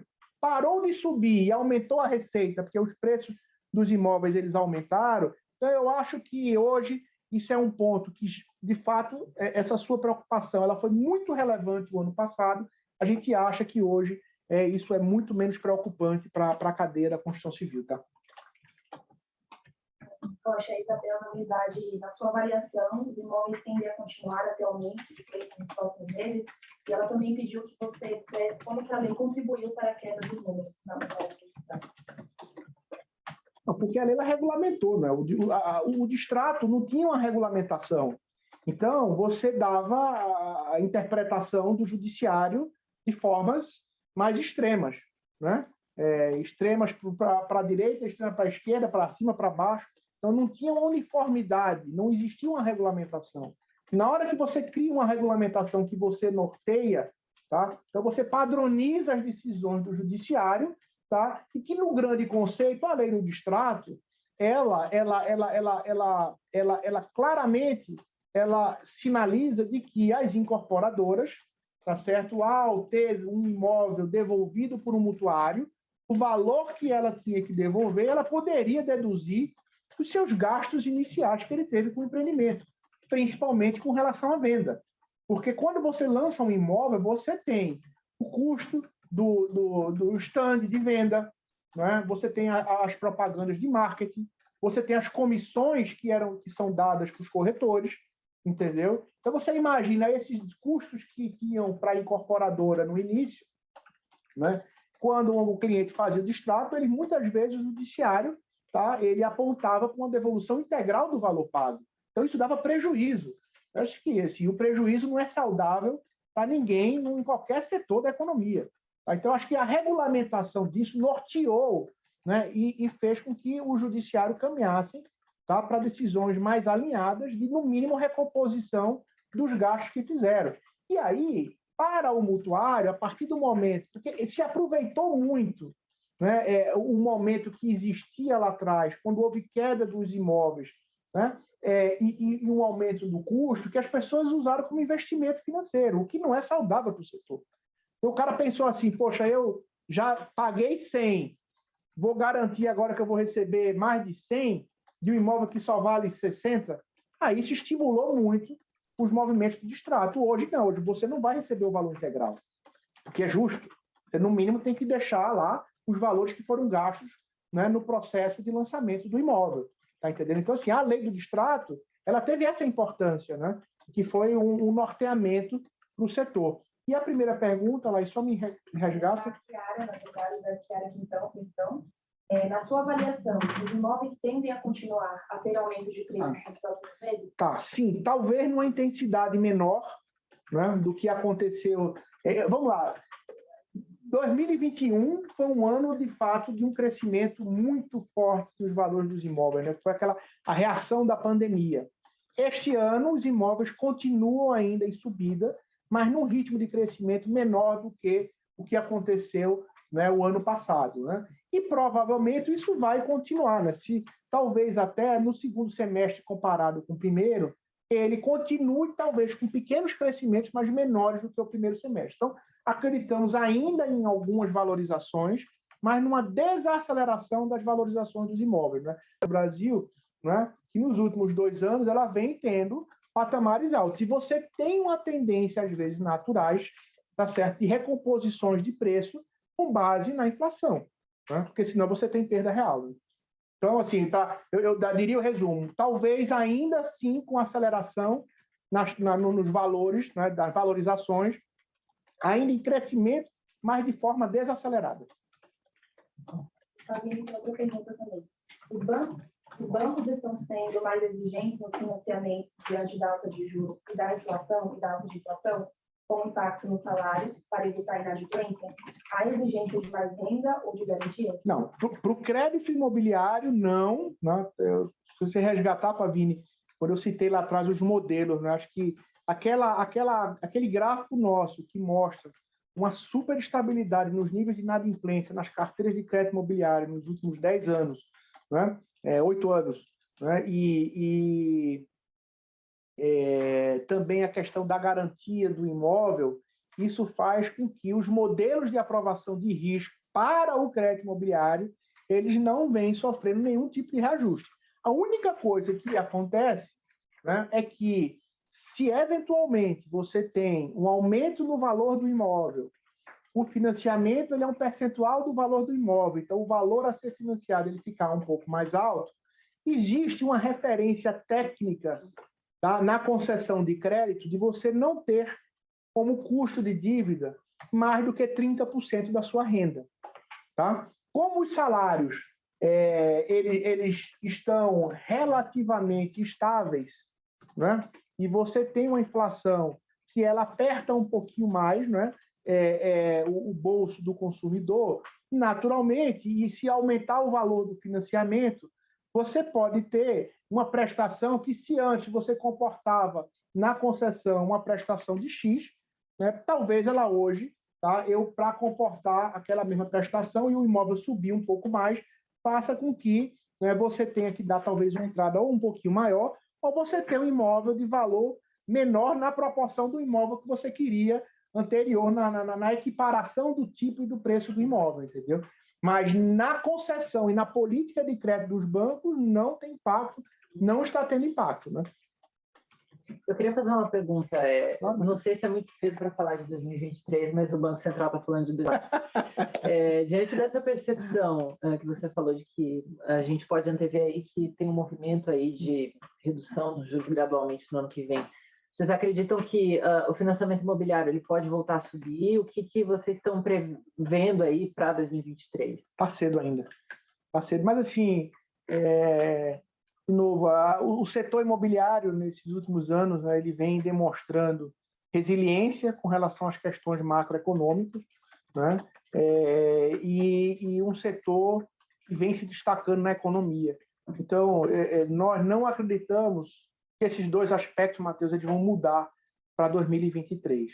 parou de subir e aumentou a receita, porque os preços dos imóveis eles aumentaram. Então, eu acho que hoje isso é um ponto que, de fato, essa sua preocupação ela foi muito relevante no ano passado. A gente acha que hoje isso é muito menos preocupante para a cadeia da construção civil. Tá? Rocha, a Isabel, na verdade, na sua avaliação, os imóveis tendem a continuar a ter aumento de preço nos próximos meses, e ela também pediu que você dissesse como que a lei contribuiu para a queda dos números na unidade de distrato. Não, porque a lei ela regulamentou, né? O distrato não tinha uma regulamentação. Então, você dava a interpretação do judiciário de formas mais extremas, né? Extremas para a direita, extremas para a esquerda, para cima, para baixo. Então, não tinha uma uniformidade, não existia uma regulamentação. Na hora que você cria uma regulamentação que você norteia, tá? Então você padroniza as decisões do judiciário, tá? E que no grande conceito, a lei do distrato, ela claramente sinaliza de que as incorporadoras, tá certo? Ao ter um imóvel devolvido por um mutuário, o valor que ela tinha que devolver, ela poderia deduzir os seus gastos iniciais que ele teve com o empreendimento, principalmente com relação à venda. Porque quando você lança um imóvel, você tem o custo do stand de venda, né? Você tem as propagandas de marketing, você tem as comissões que são dadas para os corretores, entendeu? Então, você imagina esses custos que iam para a incorporadora no início, né? Quando o cliente fazia o distrato, ele, muitas vezes, o judiciário, tá? Ele apontava para uma devolução integral do valor pago. Então, isso dava prejuízo. Eu acho que o prejuízo não é saudável para ninguém em qualquer setor da economia. Tá? Então, acho que a regulamentação disso norteou, né? E fez com que o judiciário caminhasse, tá? Para decisões mais alinhadas de, no mínimo, recomposição dos gastos que fizeram. E aí, para o mutuário, a partir do momento... Porque se aproveitou muito, né? O momento que existia lá atrás, quando houve queda dos imóveis, né? E um aumento do custo, que as pessoas usaram como investimento financeiro, o que não é saudável para o setor. Então, o cara pensou assim, poxa, eu já paguei 100, vou garantir agora que eu vou receber mais de 100 de um imóvel que só vale 60. Aí isso estimulou muito os movimentos de distrato. Hoje não, hoje você não vai receber o valor integral, porque é justo. Você, no mínimo, tem que deixar lá os valores que foram gastos, né, no processo de lançamento do imóvel. Tá entendendo? Então, assim, a lei do distrato, ela teve essa importância, né, que foi um norteamento para o setor. E a primeira pergunta, lá, só me resgata. Na verdade, da Chiara então, na sua avaliação, os imóveis tendem a continuar a ter aumento de preço nos próximos meses? Tá, sim, talvez numa intensidade menor, né, do que aconteceu. Vamos lá. 2021 foi um ano, de fato, de um crescimento muito forte dos valores dos imóveis, né? Foi a reação da pandemia. Este ano, os imóveis continuam ainda em subida, mas num ritmo de crescimento menor do que o que aconteceu, né, o ano passado, né? E provavelmente isso vai continuar, né? Se talvez até no segundo semestre comparado com o primeiro, ele continue talvez com pequenos crescimentos, mas menores do que o primeiro semestre. Então, acreditamos ainda em algumas valorizações, mas numa desaceleração das valorizações dos imóveis, né? O Brasil, né, que nos últimos 2 anos ela vem tendo patamares altos. E você tem uma tendência, às vezes, naturais, tá certo, de recomposições de preço com base na inflação, né? Porque senão você tem perda real, né? Então, assim, eu diria o resumo, talvez ainda assim com aceleração nos valores, né, das valorizações, ainda em crescimento, mas de forma desacelerada. Fazendo outra pergunta também. Os bancos estão sendo mais exigentes nos financiamentos diante da alta de juros e da inflação e da alta de inflação, com impacto nos salários, para evitar inadimplência? Há exigência de mais renda ou de garantia? Não, para o crédito imobiliário, não. Né? Se você resgatar, Pavini, quando eu citei lá atrás os modelos, né? Acho que aquele gráfico nosso que mostra uma super estabilidade nos níveis de inadimplência nas carteiras de crédito imobiliário nos últimos 10 anos, né? 8 anos, né? Também a questão da garantia do imóvel, isso faz com que os modelos de aprovação de risco para o crédito imobiliário, eles não vêm sofrendo nenhum tipo de reajuste. A única coisa que acontece, né, é que se eventualmente você tem um aumento no valor do imóvel, o financiamento ele é um percentual do valor do imóvel, então o valor a ser financiado ele ficar um pouco mais alto, existe uma referência técnica, tá, na concessão de crédito de você não ter como custo de dívida mais do que 30% da sua renda. Tá? Como os salários eles estão relativamente estáveis, né? E você tem uma inflação que ela aperta um pouquinho mais, né? O bolso do consumidor, naturalmente, e se aumentar o valor do financiamento, você pode ter uma prestação que, se antes você comportava na concessão uma prestação de X, né? Talvez ela hoje, tá? Para comportar aquela mesma prestação e o imóvel subir um pouco mais, faça com que, né, você tenha que dar talvez uma entrada ou um pouquinho maior, ou você ter um imóvel de valor menor na proporção do imóvel que você queria anterior, na equiparação do tipo e do preço do imóvel, entendeu? Mas na concessão e na política de crédito dos bancos não tem impacto, não está tendo impacto, né? Eu queria fazer uma pergunta. Não sei se é muito cedo para falar de 2023, mas o Banco Central está falando de 2023. Diante dessa percepção que você falou de que a gente pode antever aí que tem um movimento aí de redução dos juros gradualmente no ano que vem, vocês acreditam que o financiamento imobiliário ele pode voltar a subir? O que vocês estão prevendo aí para 2023? Está cedo ainda. Está cedo, mas assim, de novo, o setor imobiliário nesses últimos anos, né, ele vem demonstrando resiliência com relação às questões macroeconômicas, né, e um setor que vem se destacando na economia. Então, nós não acreditamos que esses dois aspectos, Matheus, eles vão mudar para 2023.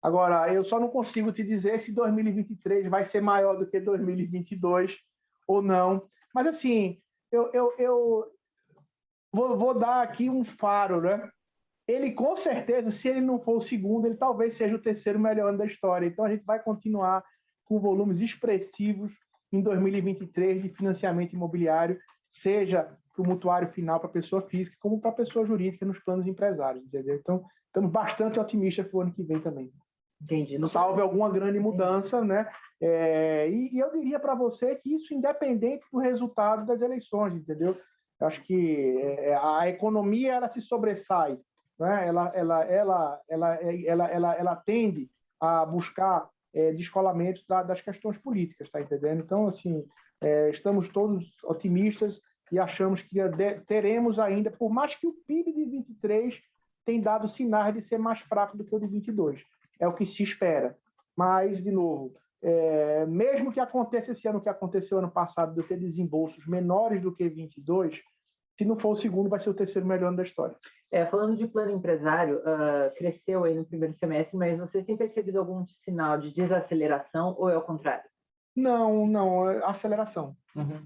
Agora, eu só não consigo te dizer se 2023 vai ser maior do que 2022 ou não. Mas, assim, eu vou dar aqui um faro, né? Ele, com certeza, se ele não for o segundo, ele talvez seja o terceiro melhor ano da história. Então, a gente vai continuar com volumes expressivos em 2023 de financiamento imobiliário, seja para o mutuário final, para a pessoa física, como para a pessoa jurídica nos planos empresários, entendeu? Então, estamos bastante otimistas para o ano que vem também. Entendi. Salve alguma grande mudança, né? E eu diria para você que isso independente do resultado das eleições, entendeu? Eu acho que a economia ela se sobressai, né? Ela tende a buscar descolamentos das questões políticas, tá entendendo? Então, assim, estamos todos otimistas e achamos que teremos ainda, por mais que o PIB de 23 tenha dado sinais de ser mais fraco do que o de 22. É o que se espera. Mas, de novo, mesmo que aconteça esse ano que aconteceu ano passado, de ter desembolsos menores do que 22, se não for o segundo, vai ser o terceiro melhor ano da história. Falando de plano empresário, cresceu aí no primeiro semestre, mas vocês têm percebido algum sinal de desaceleração ou é o contrário? Não, aceleração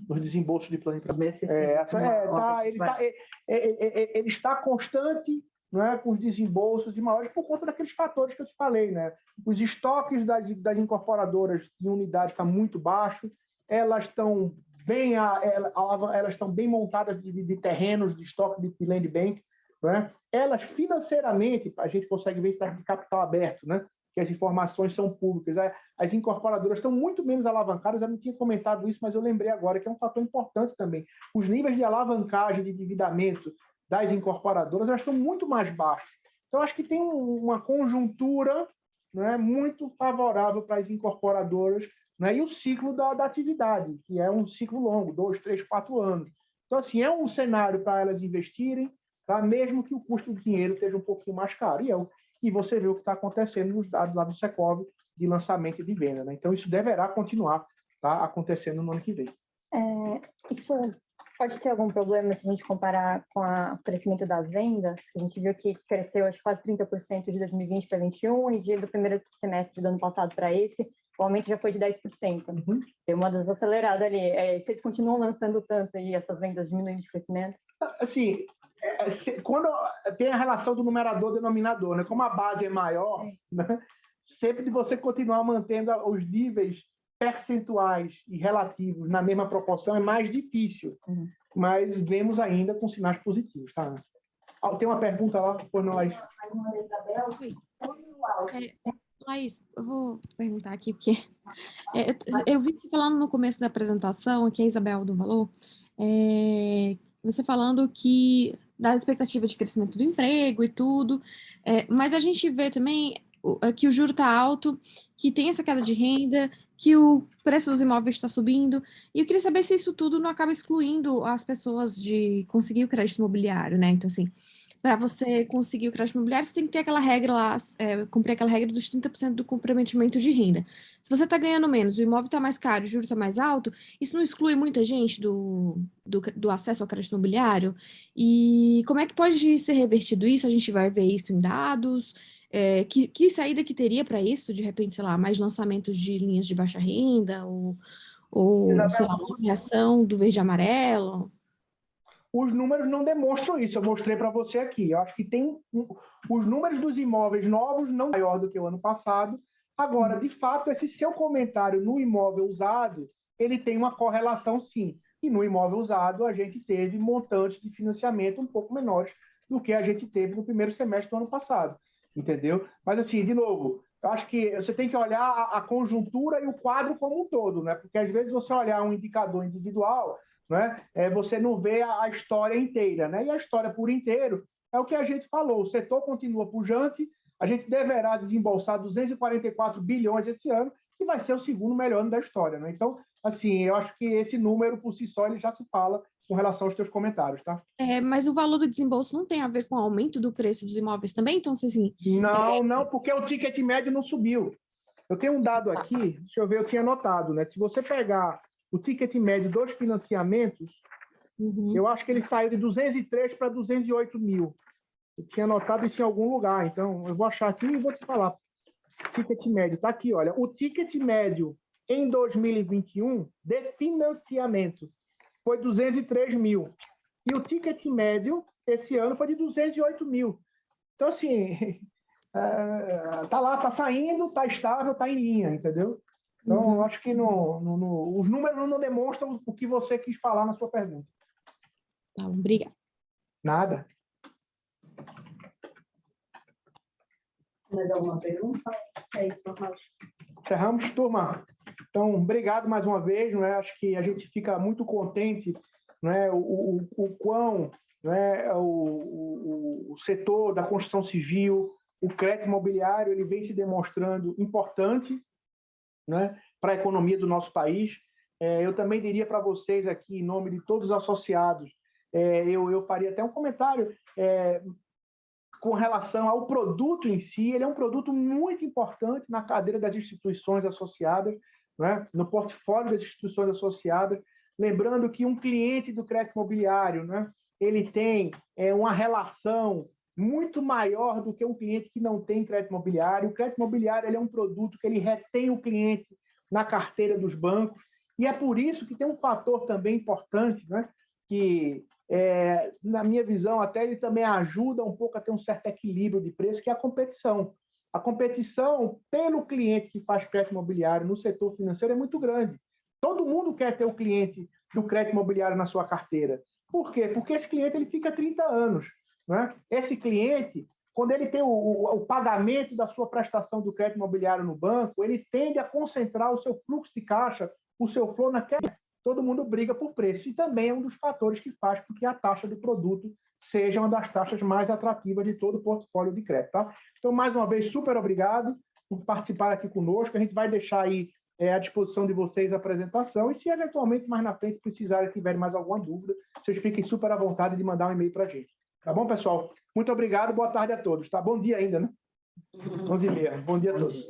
dos desembolsos de plano empresário. Ele está constante, né, com os desembolsos de maiores por conta daqueles fatores que eu te falei, né? Os estoques das incorporadoras em unidade estão muito baixos, elas estão bem montadas de terrenos, de estoque de land bank, né? Elas financeiramente, a gente consegue ver isso de capital aberto, né? Que as informações são públicas. As incorporadoras estão muito menos alavancadas, eu não tinha comentado isso, mas eu lembrei agora que é um fator importante também. Os níveis de alavancagem, de endividamento das incorporadoras, elas estão muito mais baixos. Então, acho que tem uma conjuntura, né, muito favorável para as incorporadoras, né, e o ciclo da atividade, que é um ciclo longo, 2, 3, 4 anos. Então, assim, é um cenário para elas investirem, tá, mesmo que o custo do dinheiro esteja um pouquinho mais caro. E você vê o que está acontecendo nos dados lá do Secov de lançamento e de venda, né? Então, isso deverá continuar, tá, acontecendo no ano que vem. Isso pode ter algum problema se a gente comparar com o crescimento das vendas? A gente viu que cresceu acho, quase 30% de 2020 para 2021 e do primeiro semestre do ano passado para esse, o aumento já foi de 10%. Tem uma desacelerada ali. Vocês continuam lançando tanto e essas vendas diminuindo de crescimento? Assim, quando tem a relação do numerador-denominador, né? Como a base é maior, né? Sempre de você continuar mantendo os níveis percentuais e relativos na mesma proporção é mais difícil, mas vemos ainda com sinais positivos, tá? Tem uma pergunta lá, por nós. Laís, eu vou perguntar aqui, porque eu vi você falando no começo da apresentação, aqui a Isabel do Valor, você falando que da expectativa de crescimento do emprego e tudo, mas a gente vê também que o juro está alto, que tem essa queda de renda, que o preço dos imóveis está subindo, e eu queria saber se isso tudo não acaba excluindo as pessoas de conseguir o crédito imobiliário, né? Então, assim, para você conseguir o crédito imobiliário, você tem que ter aquela regra lá, cumprir aquela regra dos 30% do comprometimento de renda. Se você está ganhando menos, o imóvel está mais caro, o juro está mais alto, isso não exclui muita gente do acesso ao crédito imobiliário? E como é que pode ser revertido isso? A gente vai ver isso em dados? Que saída que teria para isso? De repente, sei lá, mais lançamentos de linhas de baixa renda ou sei lá, uma reação do verde e amarelo? Os números não demonstram isso, eu mostrei para você aqui. Eu acho que os números dos imóveis novos não são maior do que o ano passado. Agora, de fato, esse seu comentário no imóvel usado, ele tem uma correlação sim. E no imóvel usado, a gente teve montantes de financiamento um pouco menores do que a gente teve no primeiro semestre do ano passado. Entendeu? Mas, assim, de novo, eu acho que você tem que olhar a conjuntura e o quadro como um todo, né? Porque às vezes você olhar um indicador individual, né? Você não vê a história inteira, né? E a história por inteiro é o que a gente falou. O setor continua pujante, a gente deverá desembolsar 244 bilhões esse ano, que vai ser o segundo melhor ano da história, né? Então, assim, eu acho que esse número por si só ele já se fala com relação aos teus comentários, tá? Mas o valor do desembolso não tem a ver com o aumento do preço dos imóveis também? Então, assim, Não, porque o ticket médio não subiu. Eu tenho um dado aqui, deixa eu ver, eu tinha anotado, né? Se você pegar o ticket médio dos financiamentos, eu acho que ele saiu de 203 para 208 mil. Eu tinha anotado isso em algum lugar, então eu vou achar aqui e vou te falar. Ticket médio, tá aqui, olha. O ticket médio em 2021 de financiamento foi 203 mil. E o ticket médio esse ano foi de 208 mil. Então, assim, tá lá, tá saindo, tá estável, tá em linha, entendeu? Então, eu acho que os números não demonstram o que você quis falar na sua pergunta. Tá, obrigada. Nada. Mais alguma pergunta? É isso, Raul. Encerramos, turma. Então, obrigado mais uma vez. Não é? Acho que a gente fica muito contente, não é? o quão, não é? o setor da construção civil, o crédito imobiliário, ele vem se demonstrando importante, né, para a economia do nosso país. Eu também diria para vocês aqui, em nome de todos os associados, eu faria até um comentário com relação ao produto em si. Ele é um produto muito importante na cadeira das instituições associadas, né, no portfólio das instituições associadas. Lembrando que um cliente do crédito imobiliário, né, ele tem uma relação muito maior do que um cliente que não tem crédito imobiliário. O crédito imobiliário ele é um produto que ele retém o cliente na carteira dos bancos, e é por isso que tem um fator também importante, né, que, na minha visão, até ele também ajuda um pouco a ter um certo equilíbrio de preço, que é a competição. A competição pelo cliente que faz crédito imobiliário no setor financeiro é muito grande. Todo mundo quer ter o cliente do crédito imobiliário na sua carteira. Por quê? Porque esse cliente ele fica 30 anos. Né? Esse cliente, quando ele tem o pagamento da sua prestação do crédito imobiliário no banco, ele tende a concentrar o seu fluxo de caixa, o seu flow naquela. Todo mundo briga por preço. E também é um dos fatores que faz com que a taxa do produto seja uma das taxas mais atrativas de todo o portfólio de crédito. Tá? Então, mais uma vez, super obrigado por participar aqui conosco. A gente vai deixar aí à disposição de vocês a apresentação. E se eventualmente mais na frente precisarem, tiverem mais alguma dúvida, vocês fiquem super à vontade de mandar um e-mail para a gente. Tá bom, pessoal? Muito obrigado, boa tarde a todos. Tá? Bom dia ainda, né? 11h30. Bom dia a todos.